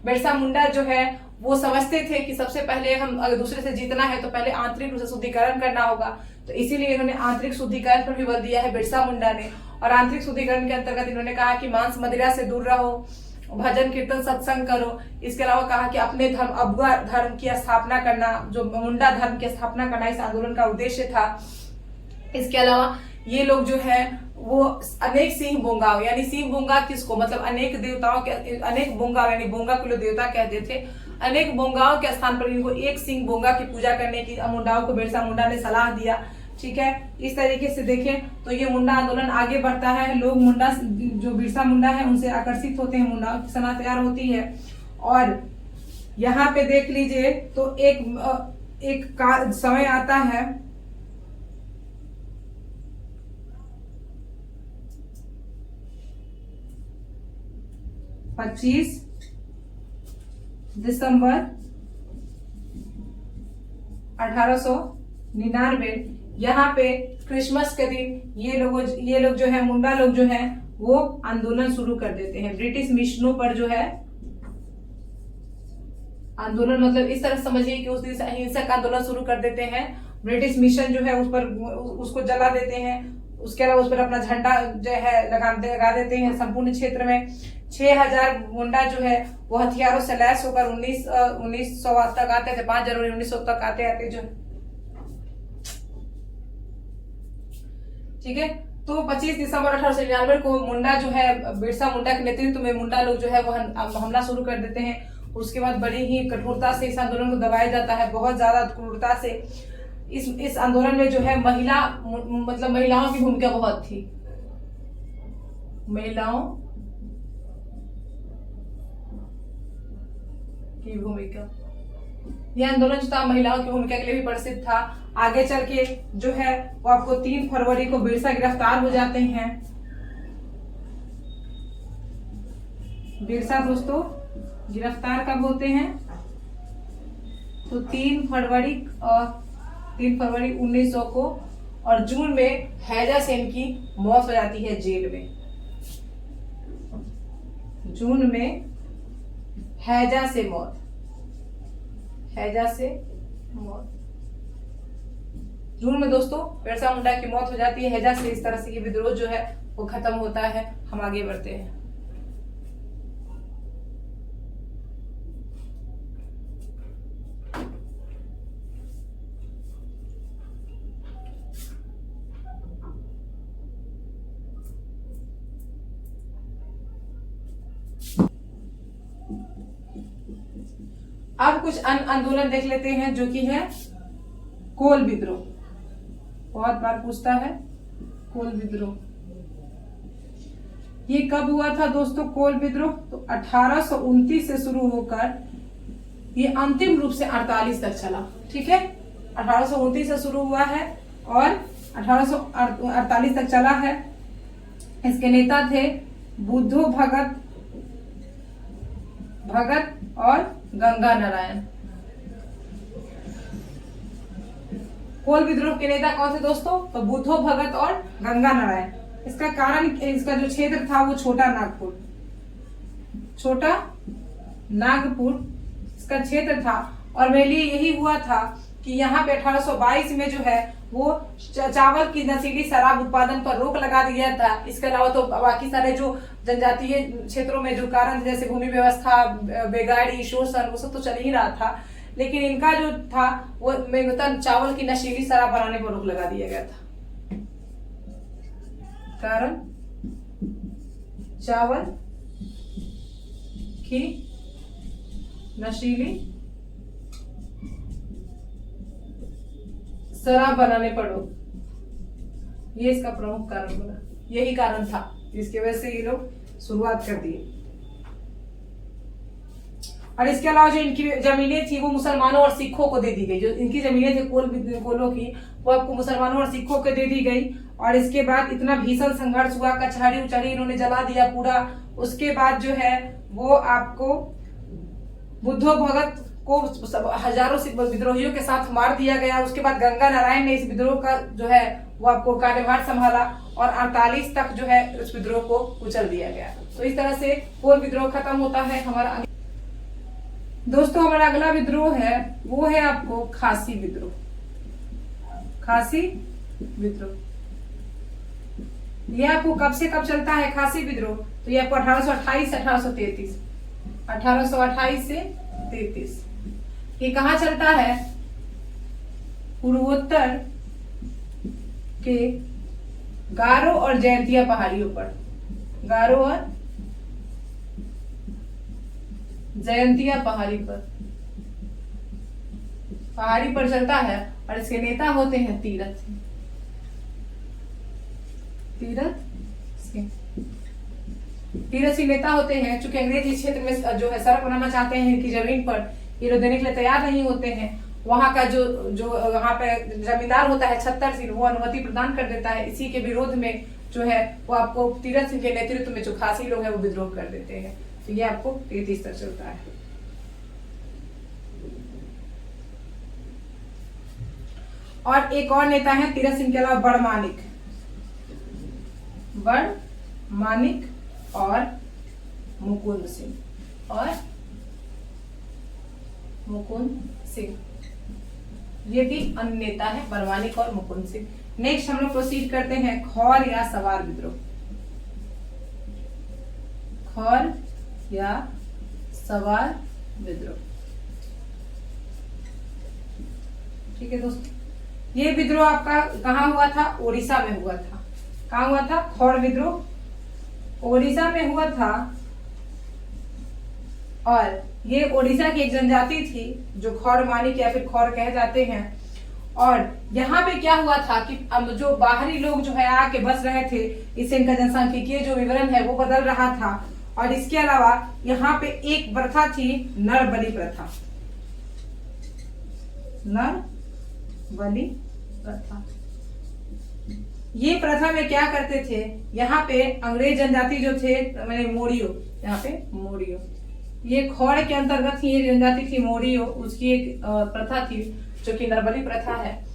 बिरसा मुंडा जो है वो समझते थे कि सबसे पहले हम अगर दूसरे से जीतना है तो पहले आंतरिक रूप से शुद्धिकरण करना होगा। तो इसीलिए इन्होंने आंतरिक शुद्धिकरण पर भी बल दिया है बिरसा मुंडा ने। और आंतरिक शुद्धिकरण के अंतर्गत इन्होंने कहा कि मांस मदिरा से दूर रहो, भजन कीर्तन सत्संग करो। इसके अलावा कहा कि अपने धर्म, अबुआ धर्म की स्थापना करना, जो मुंडा धर्म की स्थापना करना इस आंदोलन का उद्देश्य था। इसके अलावा ये लोग जो है वो अनेक सिंह बोंगाव, यानी सिंह बोंगा किसको, मतलब अनेक देवताओं के, अनेक बोंगाव यानी बोंगा को लोग देवता कहते थे, अनेक बोंगाओं के स्थान पर इनको एक सिंह बोंगा की पूजा करने की मुंडाओं को बिरसा मुंडा ने सलाह दिया। ठीक है, इस तरीके से देखें तो ये मुंडा आंदोलन आगे बढ़ता है। लोग मुंडा, जो बिरसा मुंडा है उनसे आकर्षित होते हैं, मुंडाओं की सना तैयार होती है। और यहाँ पे देख लीजिए तो एक समय आता है 25 दिसंबर 1899। यहाँ पे क्रिसमस के दिन ये लोग जो है, मुंडा लोग जो है वो आंदोलन शुरू कर देते हैं। ब्रिटिश मिशनों पर जो है आंदोलन, मतलब इस तरह समझिए कि उस दिन अहिंसक आंदोलन शुरू कर देते हैं। ब्रिटिश मिशन जो है उस पर उसको जला देते हैं। उसके अलावा उस पर अपना झंडा जो है लगा देते हैं। संपूर्ण क्षेत्र में 6000 मुंडा जो है वो हथियारों से लैस होकर 1900 तक आते थे। 5 जनवरी 1900 तक आते जो, ठीक है। तो 25 दिसंबर 1899 को मुंडा जो है, बिरसा मुंडा के नेतृत्व में मुंडा लोग जो है वो हमला शुरू कर देते हैं। उसके बाद बड़ी ही कठोरता से इस आंदोलन को दबाया जाता है, बहुत ज्यादा क्रूरता से। इस आंदोलन में जो है महिलाओं की भूमिका बहुत थी। महिलाओं की भूमिका, यह आंदोलन जो था महिलाओं की भूमिका के लिए भी प्रसिद्ध था। आगे चल के जो है वो आपको 3 फरवरी को बिरसा गिरफ्तार हो जाते हैं। बिरसा दोस्तों गिरफ्तार कब होते हैं? तो 3 फरवरी 1900 को, और जून में हैजा सेन की मौत हो जाती है जेल में। जून में हैजा से मौत, हैजा से मौत। जून में दोस्तों बिरसा मुंडा की मौत हो जाती है हैजा से। इस तरह से ये विद्रोह जो है वो खत्म होता है। हम आगे बढ़ते हैं। अब कुछ अन्य आंदोलन देख लेते हैं जो कि है कोल विद्रोह। बहुत बार पूछता है कोल विद्रोह। ये कब हुआ था दोस्तों कोल विद्रोह? तो 1829 से शुरू होकर ये अंतिम रूप से 48 तक चला। ठीक है, 1829 से शुरू हुआ है और 1848 तक चला है। इसके नेता थे बुद्धो भगत और गंगा नारायण। कोल विद्रोह के नेता कौन थे दोस्तों? तो बुद्धो भगत और गंगा नारायण। इसका कारण, इसका जो क्षेत्र था वो छोटा नागपुर इसका क्षेत्र था। और मेरे लिए यही हुआ था कि यहाँ पे 1822 में जो है वो चावल की नशीली शराब उत्पादन पर रोक लगा दिया था। इसके अलावा तो बाकी सारे जो जनजातीय क्षेत्रों में जो कारण जैसे भूमि व्यवस्था, बेगाड़ी, शोषण, वो सब तो चल ही रहा था। लेकिन इनका जो था वो मेघतन चावल की नशीली शराब बनाने पर रोक लगा दिया गया था। कारण चावल की नशीली शराब बनाने पर रोक, ये इसका प्रमुख कारण बना। यही कारण था जिसकी वजह से ये लोग शुरुआत कर दिए। और इसके अलावा जो इनकी जमीनें थी वो मुसलमानों और सिखों को दे दी गई। जो इनकी जमीनें थी कोलों की वो आपको मुसलमानों और सिखों को दे दी गई। और इसके बाद इतना भीषण संघर्ष हुआ, कचहरी उचहरी इन्होंने जला दिया पूरा। उसके बाद जो है वो आपको बुद्धो भगत को हजारों विद्रोहियों के साथ मार दिया गया। उसके बाद गंगा नारायण ने इस विद्रोह का जो है वो आपको कार्यभार संभाला और 48 तक जो है उस विद्रोह को कुचल दिया गया। तो इस तरह से कोल विद्रोह खत्म होता है हमारा। दोस्तों हमारा अगला विद्रोह है वो है आपको खासी विद्रोह। खासी विद्रोह ये आपको कब से कब चलता है खासी विद्रोह? तो ये आपको 1828 से 1833, 1828 से 33। ये कहाँ चलता है? पूर्वोत्तर के गारो और जयंतिया पहाड़ियों पर। गारो और जयंतिया पहाड़ी पर चलता है। और इसके नेता होते हैं तीरथ सिंह नेता होते हैं। चूंकि अंग्रेज इस क्षेत्र में जो है सड़क बनाना चाहते हैं, इनकी जमीन पर ये लोग देने के लिए तैयार नहीं होते हैं। वहां का जो वहां पे जमींदार होता है छत्तर सिंह, वो अनुमति प्रदान कर देता है। इसी के विरोध में जो है वो आपको तीरथ सिंह के नेतृत्व में जो खासी लोग हैं वो विद्रोह कर देते हैं। तो ये आपको 33 तक चलता है। और एक और नेता है तीरथ सिंह के अलावा मानिक और मुकुंद सिंह ये भी अन्य नेता है, बरवानिक और मुकुंद सिंह। नेक्स्ट हम लोग प्रोसीड करते हैं खौर या सवार विद्रोह। खौर या सवार विद्रोह, ठीक है दोस्तों। ये विद्रोह आपका कहाँ हुआ था? ओडिशा में हुआ था। कहाँ हुआ था? खौर विद्रोह ओडिशा में हुआ था। और ये ओडिशा की एक जनजाति थी जो खौर मानिक या फिर खौर कहे जाते हैं। और यहाँ पे क्या हुआ था कि अब जो बाहरी लोग जो है आके बस रहे थे, इससे इनका जनसांख्यिकीय जो विवरण है वो बदल रहा था। और इसके अलावा यहाँ पे एक प्रथा थी, नर बलि प्रथा। नर बलि प्रथा, ये प्रथा में क्या करते थे, यहाँ पे अंग्रेज जनजाति जो थे, मैंने मोरियो, यहाँ पे मोरियो, ये खौड़ के अंतर्गत ही ये जनजाति थी मोरियो, उसकी एक प्रथा थी जो कि नरबली प्रथा है।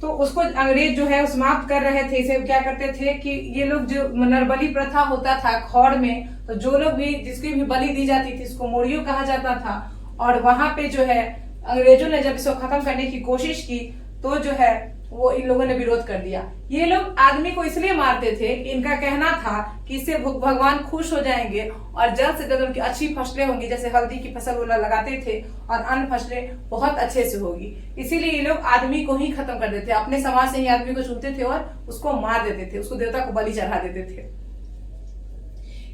तो उसको अंग्रेज जो है समाप्त कर रहे थे। इसे क्या करते थे कि ये लोग जो नरबली प्रथा होता था खौड़ में, तो जो लोग भी जिसकी भी बलि दी जाती थी इसको मोरियो कहा जाता था। और वहां पे जो है अंग्रेजों ने जब इसको खत्म करने की कोशिश की तो जो है वो इन लोगों ने विरोध कर दिया। ये लोग आदमी को इसलिए मारते थे, इनका कहना था कि इससे भगवान खुश हो जाएंगे और जल्द से जल्द उनकी अच्छी फसलें होंगी, जैसे हल्दी की फसल वो लगाते थे और अन्य फसलें बहुत अच्छे से होगी। इसीलिए ये लोग आदमी को ही खत्म कर देते, अपने समाज से ही आदमी को चुनते थे और उसको मार देते थे, उसको देवता को बलि चढ़ा देते थे।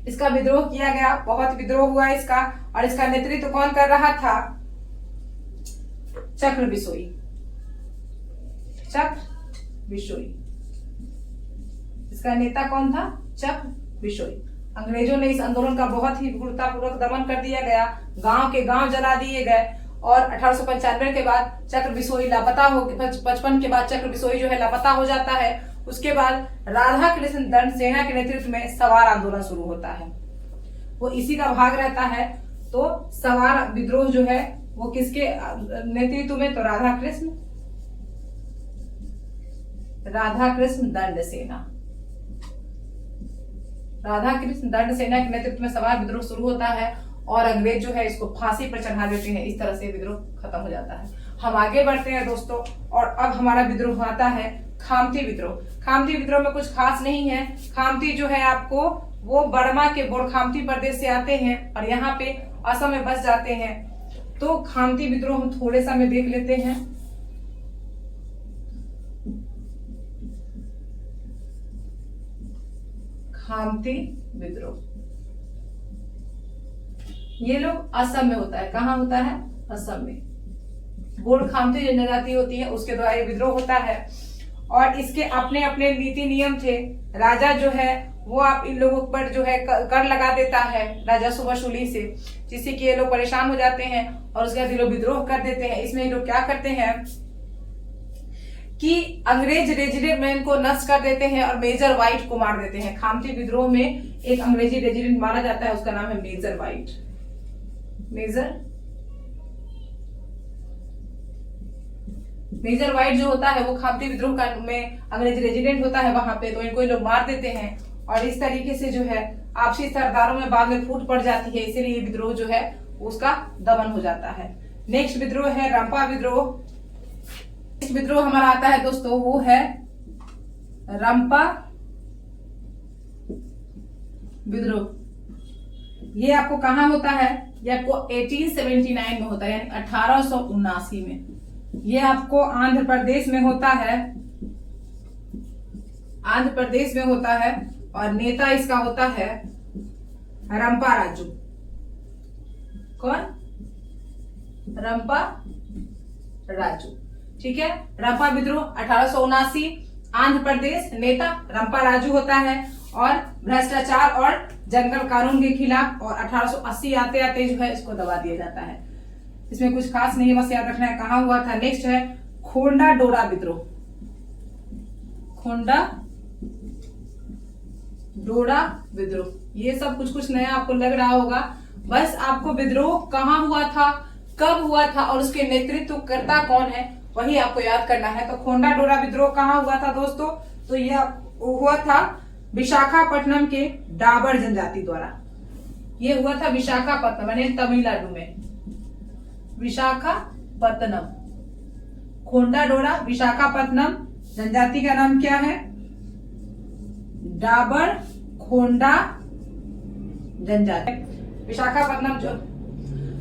इसका विद्रोह किया गया, बहुत विद्रोह हुआ इसका। और इसका नेतृत्व कौन कर रहा था? चक्र बिसोई। चक्र बिसोई, इसका नेता कौन था? चक्र बिसोई। अंग्रेजों ने इस आंदोलन का बहुत ही क्रूरतापूर्वक दमन कर दिया गया, गांव के गांव जला दिए गए। और 1895 के बाद चक्र बिसोई लापता हो, 55 के बाद चक्र बिसोई जो है लापता हो जाता है। उसके बाद राधा कृष्ण दंड सेना के नेतृत्व में सवार आंदोलन शुरू होता है, वो इसी का भाग रहता है। तो सवार विद्रोह जो है वो किसके नेतृत्व में? तो राधा कृष्ण दंड सेना, राधा कृष्ण दंड सेना के नेतृत्व में सवार विद्रोह शुरू होता है और अंग्रेज जो है इसको फांसी पर चढ़ा देते हैं। इस तरह से विद्रोह खत्म हो जाता है। हम आगे बढ़ते हैं दोस्तों, और अब हमारा विद्रोह आता है खामती विद्रोह। खामती विद्रोह में कुछ खास नहीं है। खामती जो है आपको वो बर्मा के बोरखामती प्रदेश से आते हैं और यहाँ पे असम में बस जाते हैं। तो खामती विद्रोह हम थोड़े सा में देख लेते हैं। खामती विद्रोह ये लोग असम में होता है। कहाँ होता है? असम में। बोरखामती जनजाति होती है, उसके द्वारा ये विद्रोह होता है। और इसके अपने अपने नीति नियम थे। राजा जो है वो आप इन लोगों पर जो है कर लगा देता है राजस्व वसूली से, जिससे कि ये लोग परेशान हो जाते हैं और उसके बाद ये लोग विद्रोह कर देते हैं। इसमें ये लोग क्या करते हैं कि अंग्रेज रेजिडेंट को नष्ट कर देते हैं और मेजर व्हाइट को मार देते हैं। खामती विद्रोह में एक अंग्रेजी रेजिडेंट मारा जाता है, उसका नाम है मेजर व्हाइट। मेजर व्हाइट जो होता है वो खामती विद्रोह का में अंग्रेजी रेजिडेंट होता है वहां पे, तो इनको लोग मार देते हैं। और इस तरीके से जो है आपसी सरदारों में बाद में फूट पड़ जाती है, इसीलिए ये विद्रोह जो है उसका दमन हो जाता है। नेक्स्ट विद्रोह है रंपा विद्रोह। नेक्स्ट विद्रोह हमारा आता है दोस्तों, वो है रंपा विद्रोह। ये आपको कहाँ होता है? ये आपको 1879 में होता है, यानी 1879 में। ये आपको आंध्र प्रदेश में होता है, आंध्र प्रदेश में होता है। और नेता इसका होता है रंपा राजू। कौन? रंपा राजू, ठीक है। रंपा विद्रोह 1879, आंध्र प्रदेश, नेता रंपा राजू होता है। और भ्रष्टाचार और जंगल कानून के खिलाफ, और 1880 आते आते जो है इसको दबा दिया जाता है। इसमें कुछ खास नहीं है, बस याद रखना है कहाँ हुआ था। नेक्स्ट है खोंडा डोरा विद्रोह। खोंडा डोरा विद्रोह, ये सब कुछ कुछ नया आपको लग रहा होगा। बस आपको विद्रोह कहाँ हुआ था, कब हुआ था और उसके नेतृत्व करता कौन है, वही आपको याद करना है। तो खोंडा डोरा विद्रोह कहाँ हुआ था दोस्तों? तो यह हुआ था विशाखापट्टनम के डाबर जनजाति द्वारा। ये हुआ था विशाखापट्टनम यानी तमिलनाडु में, विशाखापट्टनम। खोंडा डोरा विशाखापट्टनम, जनजाति का नाम क्या है? डाबर खोंडा जनजाति। विशाखापट्टनम जो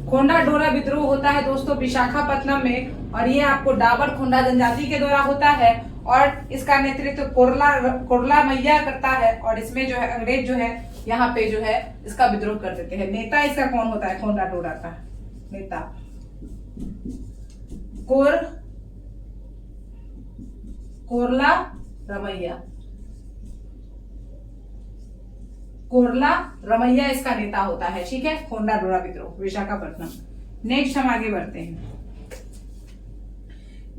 खोंडा डोरा विद्रोह होता है दोस्तों विशाखापट्टनम में, और ये आपको डाबर खोंडा जनजाति के द्वारा होता है, और इसका नेतृत्व कोरला मैया करता है। और इसमें जो है अंग्रेज जो है यहाँ पे जो है इसका विद्रोह कर देते हैं। नेता इसका कौन होता है? खोंडा डोरा का नेता कोरला रमैया। कोरला रमैया इसका नेता होता है। ठीक है, खोंडा डोरा विद्रोह विशाखापट्टनम। नेक्स्ट हम आगे बढ़ते हैं।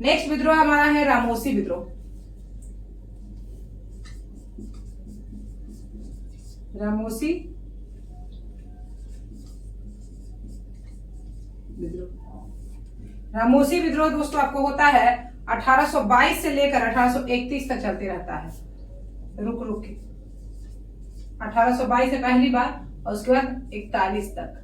नेक्स्ट विद्रोह हमारा है रामोसी विद्रोह। रामोसी विद्रोह। रामोसी विद्रोह दोस्तों आपको होता है 1822 से लेकर 1831 तक चलते रहता है, रुक रुक के। 1822 से पहली बार और उसके बाद 41 तक।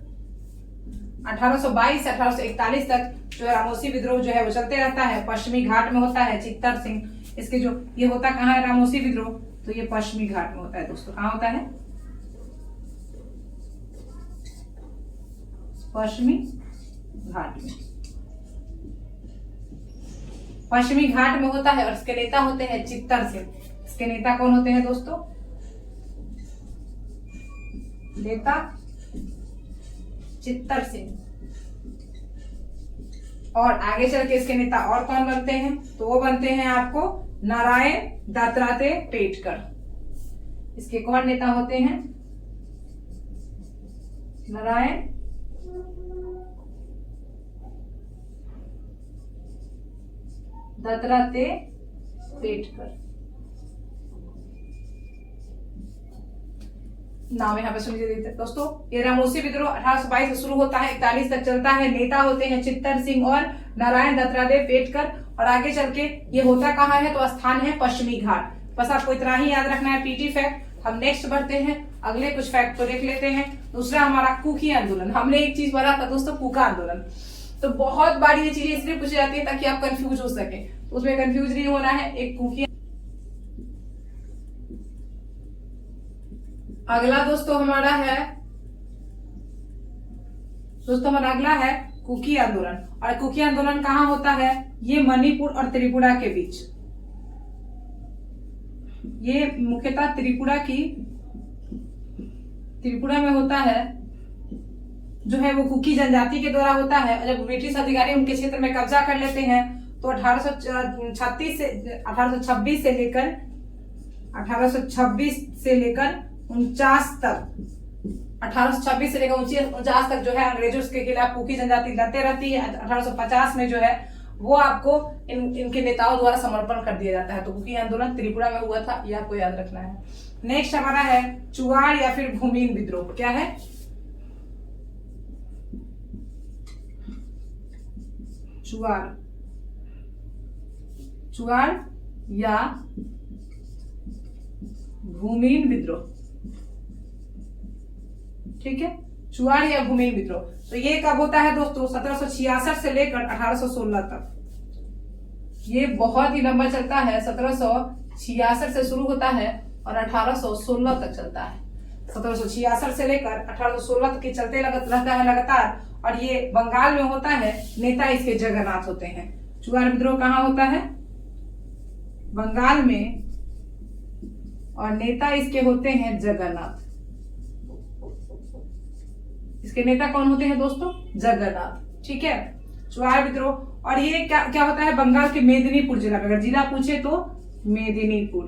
1822 से 1841 तक जो रामोसी विद्रोह जो है वो चलते रहता है। पश्चिमी घाट में होता है। चित्तर सिंह इसके जो ये होता कहाँ है रामोसी विद्रोह? तो ये पश्चिमी घाट में होता है दोस्तों। कहाँ होता है? पश्चिमी घाट में। पश्चिमी घाट में होता है और इसके नेता होते हैं चित्तर सिंह। इसके नेता कौन होते हैं दोस्तों? नेता चित्तर सिंह। और आगे चल के इसके नेता और कौन बनते हैं? तो वो बनते हैं आपको नारायण दत्तात्रेय पेटकर। इसके कौन नेता होते हैं? नारायण दत्तात्रेय पेटकर। नाम यहाँ पे सुन लीजिए दोस्तों। ये रामोसी विद्रोह 1822 से शुरू होता है, 41 तक चलता है। नेता होते हैं चित्तर सिंह और नारायण दत्तात्रेय पेटकर। और आगे चल के ये होता कहाँ है? तो स्थान है पश्चिमी घाट। बस आपको इतना ही याद रखना है पीटी फैक्ट। हम नेक्स्ट बढ़ते हैं, अगले कुछ फैक्ट को देख लेते हैं। दूसरा हमारा कुकी आंदोलन। हमने एक चीज पढ़ा था दोस्तों, कुका आंदोलन। तो बहुत बार ये चीजें इसलिए पूछी जाती है ताकि आप कंफ्यूज हो सके, तो उसमें कंफ्यूज नहीं होना है। एक कुकी। अगला दोस्तों हमारा अगला है कुकी आंदोलन। और कुकी आंदोलन कहाँ होता है? ये मणिपुर और त्रिपुरा के बीच। ये मुख्यतः त्रिपुरा में होता है, जो है वो कुकी जनजाति के द्वारा होता है। जब ब्रिटिश अधिकारी उनके क्षेत्र में कब्जा कर लेते हैं तो 1826 से लेकर 49 तक 1826 से लेकर 49 तक जो है अंग्रेजों के खिलाफ कुकी जनजाति लड़ते रहती है। 1850 में जो है वो आपको इनके नेताओं द्वारा समर्पण कर दिया जाता है। तो कुकी आंदोलन त्रिपुरा में हुआ था, यह आपको याद रखना है। नेक्स्ट हमारा है चुआड़ या फिर भूमिहीन विद्रोह। क्या है? चुआड़ या भूमिहीन विद्रोह। ठीक है, चुआड़ या भूमिहीन विद्रोह। तो ये कब होता है दोस्तों? 1766 से लेकर 1816 तक। ये बहुत ही लंबा चलता है। 1766 से शुरू होता है और 1816 तक चलता है। 1766 से लेकर 1816 तक चलते रहता है लगातार। और ये बंगाल में होता है। नेता इसके जगन्नाथ होते हैं। चुआड़ विद्रोह कहाँ होता है? बंगाल में। और नेता इसके होते हैं जगन्नाथ। इसके नेता कौन होते हैं दोस्तों? जगन्नाथ। ठीक है, चुआड़ विद्रोह। और ये क्या होता है? बंगाल के मेदिनीपुर जिला में। अगर जिला पूछे तो मेदिनीपुर।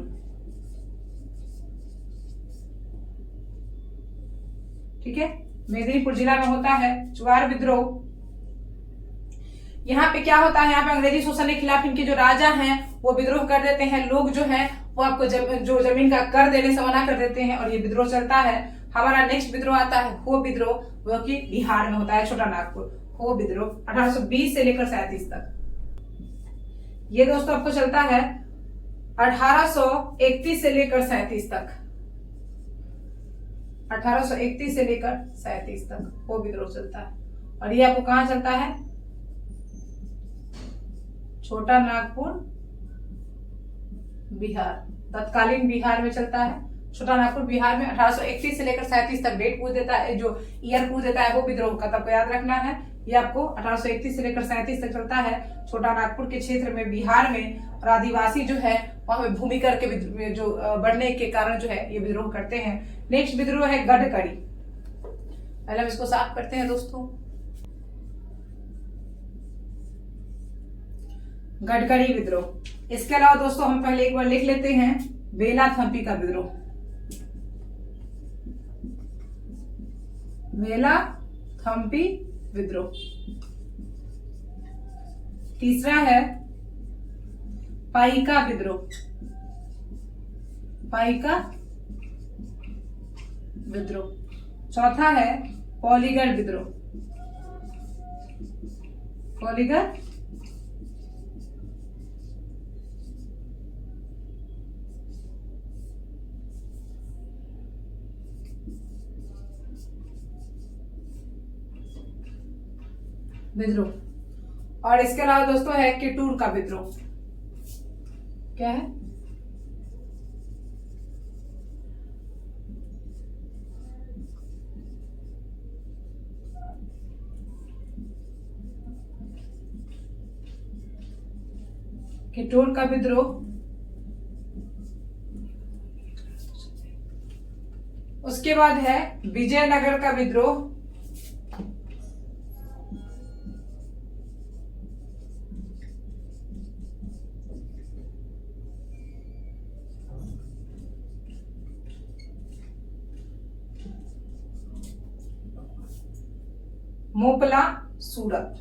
ठीक है, मेदिनीपुर जिला में होता है चुआड़ विद्रोह। यहाँ पे क्या होता है? यहाँ पे अंग्रेजी शोषण के खिलाफ इनके जो राजा हैं वो विद्रोह कर देते हैं। लोग जो है वो आपको जो जमीन का कर देने से मना कर देते हैं और ये विद्रोह चलता है। हमारा नेक्स्ट विद्रोह आता है हो विद्रोह, वो कि बिहार में होता है, छोटा नागपुर। हो विद्रोह 1820 से लेकर 37 तक। ये दोस्तों आपको चलता है 1831 से लेकर 37 तक। 1831 से लेकर 37 तक वो विद्रोह चलता है। और ये आपको कहाँ चलता है? छोटा नागपुर बिहार, तत्कालीन बिहार में चलता है। छोटा नागपुर बिहार में 1831 से लेकर 37 तक डेट पूछ देता है, जो ईयर पूछ देता है वो विद्रोह का, तब याद रखना है। ये आपको 1831 से लेकर 37 तक चलता है छोटा नागपुर के क्षेत्र में बिहार में। और आदिवासी जो है वहां पे भूमि कर के जो बढ़ने के कारण जो है ये विद्रोह करते हैं। नेक्स्ट विद्रोह है गडकरी। पहले हम इसको साफ करते हैं दोस्तों। गडकरी विद्रोह। इसके अलावा दोस्तों हम पहले एक बार लिख लेते हैं बेलाथम्पी का विद्रोह। बेलाथम्पी विद्रोह। तीसरा है पाइका विद्रोह। पाइका विद्रोह। चौथा है पॉलीगढ़ विद्रोह। पॉलीगढ़ विद्रोह। और इसके अलावा दोस्तों है किटूर का विद्रोह। क्या है? किटूर का विद्रोह। उसके बाद है विजयनगर का विद्रोह। मोपला सूरत।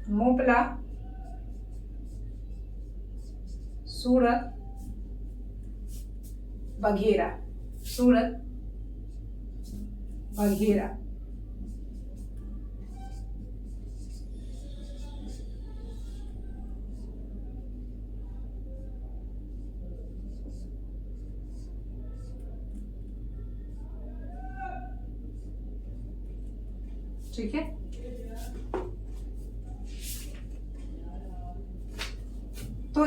मोपला सूरत बघेरा। सूरत बघेरा। ठीक है। तो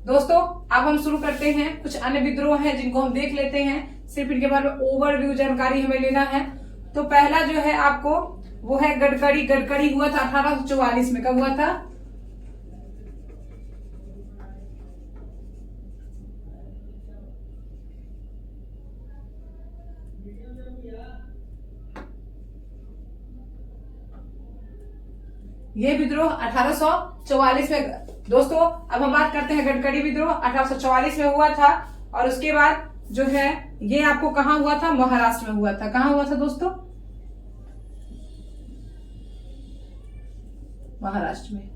दोस्तों अब हम शुरू करते हैं। कुछ अन्य विद्रोह हैं जिनको हम देख लेते हैं, सिर्फ इनके बारे में ओवरव्यू जानकारी हमें लेना है। तो पहला जो है आपको वो है गडकरी। गडकरी हुआ था 1844 में। कब हुआ था? ये विद्रोह 1844 में। दोस्तों अब हम बात करते हैं गडकरी विद्रोह 1844 में हुआ था। और उसके बाद जो है ये आपको कहां हुआ था? महाराष्ट्र में हुआ था। कहां हुआ था दोस्तों? महाराष्ट्र में।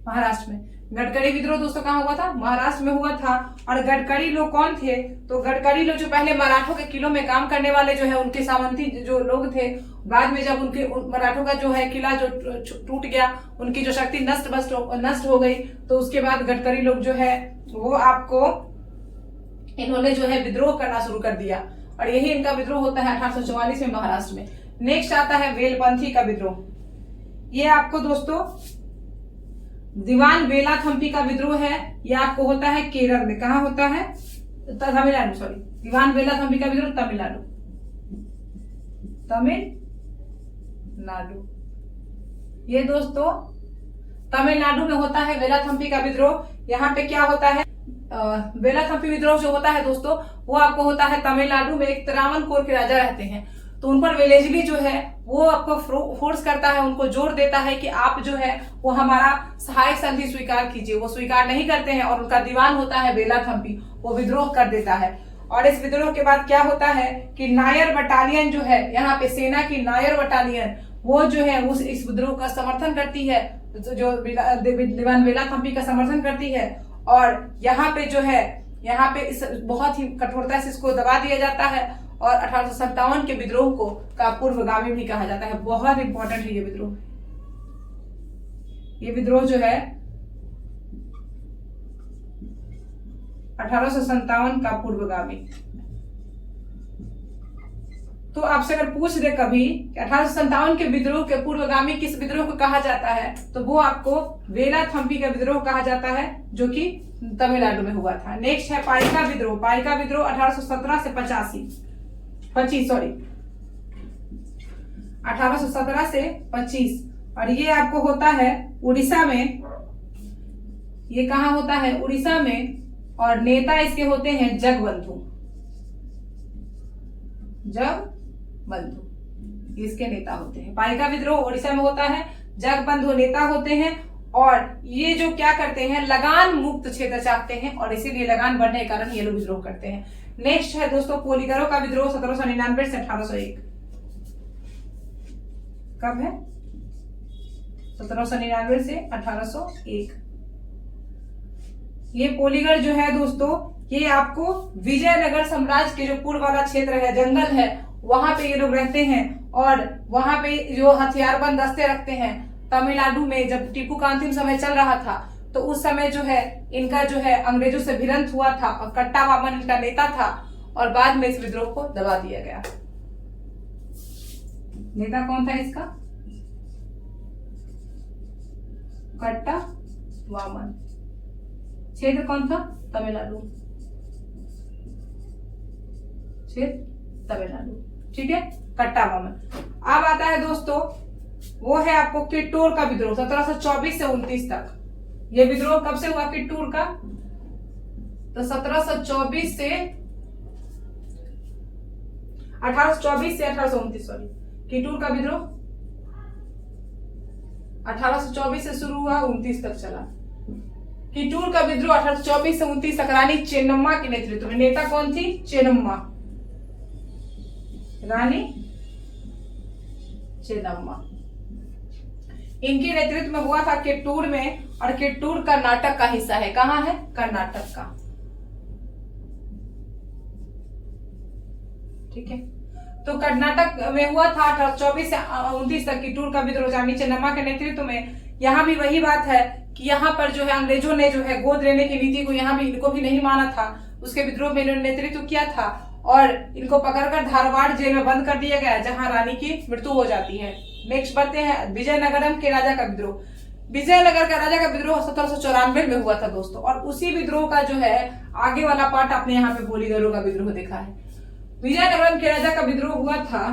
महाराष्ट्र में गडकरी विद्रोह दोस्तों कहां हुआ था? महाराष्ट्र में हुआ था। और गडकरी लोग कौन थे? तो गडकरी लोग जो पहले मराठों के किलों में काम करने वाले जो है उनके सामंती जो लोग थे, बाद में जब उनके मराठों का जो है किला जो टूट गया, उनकी जो शक्ति नष्ट हो गई, तो उसके बाद गडकरी लोग जो है वो आपको इन्होंने जो है विद्रोह करना शुरू कर दिया। और यही इनका विद्रोह होता है 1844 में महाराष्ट्र में। नेक्स्ट आता है वेलपंथी का विद्रोह। ये आपको दोस्तों दीवान वेलाथम्पी का विद्रोह है। यह आपको होता है केरल में। कहां होता है? तमिलनाडु। सॉरी, दीवान वेलाथम्पी का विद्रोह तमिलनाडु। तमिलनाडु। ये दोस्तों तमिलनाडु में होता है वेलाथम्पी का विद्रोह। यहाँ पे क्या होता है? वेलाथम्पी विद्रोह जो होता है दोस्तों वो आपको होता है तमिलनाडु में। एक त्रावणकोर के राजा रहते हैं, तो उन पर वेलेजली जो है वो आपको फोर्स करता है, उनको जोर देता है कि आप जो है वो हमारा सहायक संधि स्वीकार कीजिए। वो स्वीकार नहीं करते हैं और उनका दीवान होता है वेलाथम्पी, वो विद्रोह कर देता है। और इस विद्रोह के बाद क्या होता है कि नायर बटालियन जो है, यहाँ पे सेना की नायर बटालियन वो जो है उस इस विद्रोह का समर्थन करती है, जो दीवान वेलाथम्पी का समर्थन करती है। और यहाँ पे जो है यहाँ पे इस बहुत ही कठोरता से इसको दबा दिया जाता है। और 1857 के विद्रोह को का पूर्वगामी भी कहा जाता है। बहुत इंपॉर्टेंट है ये विद्रोह। ये विद्रोह जो है 1857 का पूर्वगामी। तो आपसे अगर पूछ दे कभी 1857 के विद्रोह के पूर्वगामी किस विद्रोह को कहा जाता है, तो वो आपको वेलाथंपी का विद्रोह कहा जाता है, जो कि तमिलनाडु में हुआ था। नेक्स्ट है पाइका विद्रोह। पाइका विद्रोह 1817 से 1817 से 25, और ये आपको होता है उड़ीसा में। ये कहाँ होता है? उड़ीसा में। और नेता इसके होते हैं जगबंधु। जगबंधु इसके नेता होते हैं। पाइका विद्रोह उड़ीसा में होता है, जगबंधु नेता होते हैं, और ये जो क्या करते हैं, लगान मुक्त क्षेत्र चाहते हैं, और इसीलिए लगान बढ़ने के कारण ये लोग विद्रोह करते हैं। नेक्स्ट है दोस्तों पोलीगरो का विद्रोह 1799 से 1801। कब है? 1799 से 1801। ये पोलीगढ़ जो है दोस्तों, ये आपको विजयनगर साम्राज्य के जो पूर्व वाला क्षेत्र है, जंगल है, वहां पे ये लोग रहते हैं, और वहां पे जो हथियारबंद दस्ते रखते हैं। तमिलनाडु में जब टीपू का अंतिम समय चल रहा था, तो उस समय जो है इनका जो है अंग्रेजों से भिड़ंत हुआ था, और कट्टा वामन इनका नेता था, और बाद में इस विद्रोह को दबा दिया गया। नेता कौन था इसका? कट्टा वामन। क्षेत्र कौन था? तमिलनाडु। क्षेत्र तमिलनाडु, ठीक है, कट्टा वामन। अब आता है दोस्तों, वो है आपको किट्टूर का विद्रोह 1724 से 29 तक। ये विद्रोह कब से हुआ किट्टूर का? तो 1724 से 1829, सॉरी, किट्टूर का विद्रोह 1824 से शुरू हुआ, 29 तक चला। किट्टूर का विद्रोह 1824 से 29 तक रानी चेन्नम्मा के नेतृत्व में। नेता कौन थी? चेन्नम्मा, रानी चेन्नम्मा। इनके नेतृत्व में हुआ था किट्टूर में, और किट्टूर कर्नाटक का हिस्सा है। कहां है? कर्नाटक का, ठीक है। तो कर्नाटक में हुआ था 1824 से 29 तक किट्टूर का विद्रोह रानी चेन्नम्मा के नेतृत्व में। यहाँ भी वही बात है कि यहाँ पर जो है अंग्रेजों ने जो है गोद लेने की नीति को यहाँ भी इनको भी नहीं माना था। उसके विद्रोह में इन्होंने नेतृत्व किया था, और इनको पकड़कर धारवाड़ जेल में बंद कर दिया गया, जहां रानी की मृत्यु हो जाती है। नेक्स्ट बढ़ते हैं विजयनगरम के राजा का विद्रोह। विजयनगर का राजा का विद्रोह 1794 में हुआ था दोस्तों, और उसी विद्रोह का जो है आगे वाला पार्ट आपने यहाँ पे पोलीगरो का विद्रोह देखा है। विजयनगरम के राजा का विद्रोह हुआ था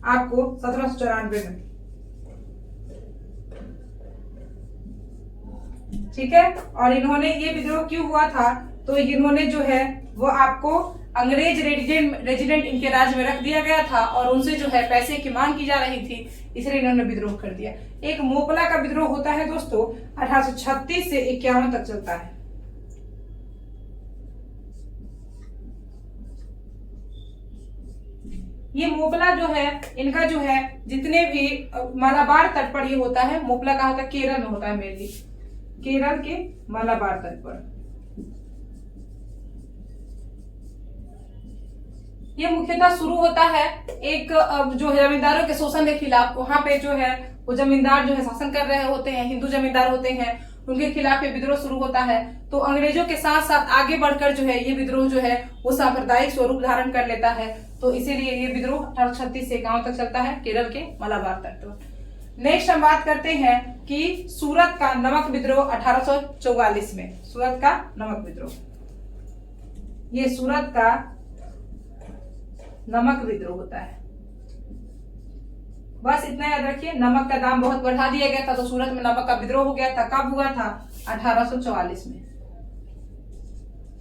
आपको 1794 में, ठीक है। और इन्होंने ये विद्रोह क्यों हुआ था? तो इन्होंने जो है वो आपको अंग्रेज रेजिडेंट इनके राज्य में रख दिया गया था, और उनसे जो है पैसे की मांग की जा रही थी, इसलिए इन्होंने विद्रोह कर दिया। एक मोपला का विद्रोह होता है दोस्तों 1836 से 51 तक चलता है। ये मोपला जो है, इनका जो है जितने भी मालाबार तट पर ये होता है, मोपला कहा था केरल में होता है, मेनली केरल के मालाबार तट पर। ये मुख्यतः शुरू होता है एक जो जमींदारों के शोषण के खिलाफ। वहां पे जो है वो जमींदार जो है शासन कर रहे होते हैं, हिंदू जमींदार होते हैं, उनके खिलाफ ये विद्रोह शुरू होता है। तो अंग्रेजों के साथ साथ आगे बढ़कर जो है ये विद्रोह जो है वो सांप्रदायिक स्वरूप धारण कर लेता है। तो इसीलिए ये विद्रोह 1836 से 51 तक चलता है केरल के मालाबार तट पर। नेक्स्ट हम बात करते हैं कि सूरत का नमक विद्रोह 1844 में। सूरत का नमक विद्रोह, ये सूरत का नमक विद्रोह होता है। बस इतना याद रखिए, नमक का दाम बहुत बढ़ा दिया गया था, तो सूरत में नमक का विद्रोह हो गया था। कब हुआ था? 1844 में।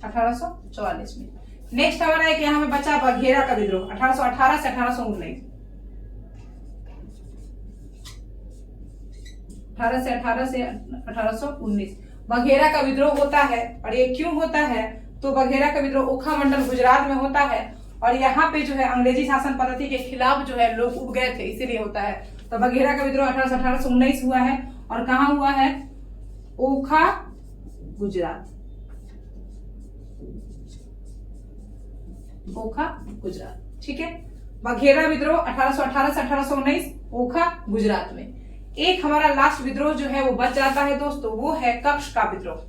1844 में। नेक्स्ट हमारा एक यहाँ में बचा बघेरा का विद्रोह 1818 से 1819। 1818 से 1819 बघेरा का विद्रोह होता है। और ये क्यों होता है? तो बघेरा का विद्रोह ओखा मंडल गुजरात में होता है, और यहाँ पे जो है अंग्रेजी शासन पद्धति के खिलाफ जो है लोग उठ गए थे, इसीलिए होता है। तो बघेरा का विद्रोह 1818 से 19 हुआ है, और कहाँ हुआ है? ओखा गुजरात। ओखा गुजरात, ठीक है। बघेरा विद्रोह 1818 से 1819 ओखा गुजरात में। एक हमारा लास्ट विद्रोह जो है वो बच जाता है दोस्तों, वो है कच्छ का विद्रोह।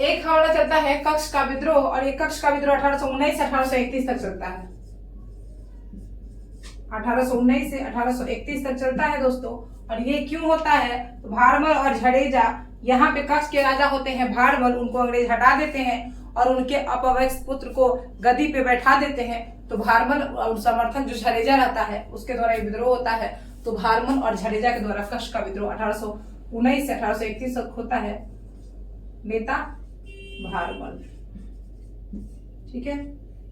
एक हमारा चलता है कच्छ का विद्रोह, और ये कच्छ का विद्रोह 1819 से 1831 तक चलता है। 1819 से 1831 तक चलता है दोस्तों। और ये क्यों होता है, तो भारमल और जडेजा यहाँ पे कच्छ के राजा होते हैं भारमल, उनको अंग्रेज हटा देते हैं और उनके अपवयस्क पुत्र को गद्दी पे बैठा देते हैं। तो भारमल और समर्थक जो जडेजा रहता है उसके द्वारा ये विद्रोह होता है। तो भारमल और जडेजा के द्वारा कच्छ का विद्रोह 1819 से 1831 तक होता है। नेता भारमल। ठीक है,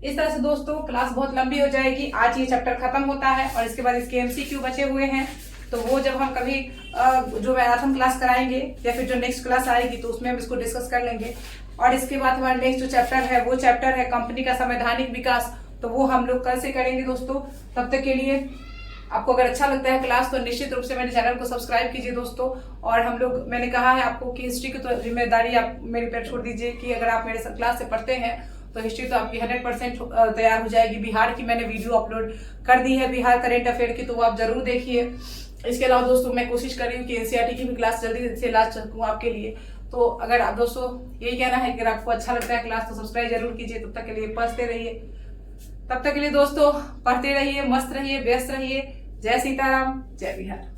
इस तरह से दोस्तों क्लास बहुत लंबी हो जाएगी। आज ये चैप्टर खत्म होता है और इसके बाद इसके एमसीक्यू बचे हुए हैं, तो वो जब हम कभी जो मैराथन क्लास कराएंगे या फिर जो नेक्स्ट क्लास आएगी तो उसमें हम इसको डिस्कस कर लेंगे। और इसके बाद हमारा नेक्स्ट जो चैप्टर है वो चैप्टर है कंपनी का संवैधानिक विकास, तो वो हम लोग कल से करेंगे दोस्तों। तब तक के लिए आपको अगर अच्छा लगता है क्लास तो निश्चित रूप से मेरे चैनल को सब्सक्राइब कीजिए दोस्तों। और हम लोग, मैंने कहा है आपको कि हिस्ट्री की तो जिम्मेदारी आप मेरे पे छोड़ दीजिए कि अगर आप मेरे क्लास से पढ़ते हैं तो हिस्ट्री तो आपकी 100% तैयार हो जाएगी। बिहार की मैंने वीडियो अपलोड कर दी है, बिहार करेंट अफेयर की, तो वो आप जरूर देखिए। इसके अलावा दोस्तों मैं कोशिश कर रही हूँ कि एनसीईआरटी की भी क्लास जल्दी से ला सकूँ आपके लिए। तो अगर आप दोस्तों यही कहना है कि अगर आपको अच्छा लगता है क्लास तो सब्सक्राइब जरूर कीजिए। तब तक के लिए पढ़ते रहिए, तब तक के लिए दोस्तों पढ़ते रहिए, मस्त रहिए, व्यस्त रहिए। जय सीताराम, जय बिहार।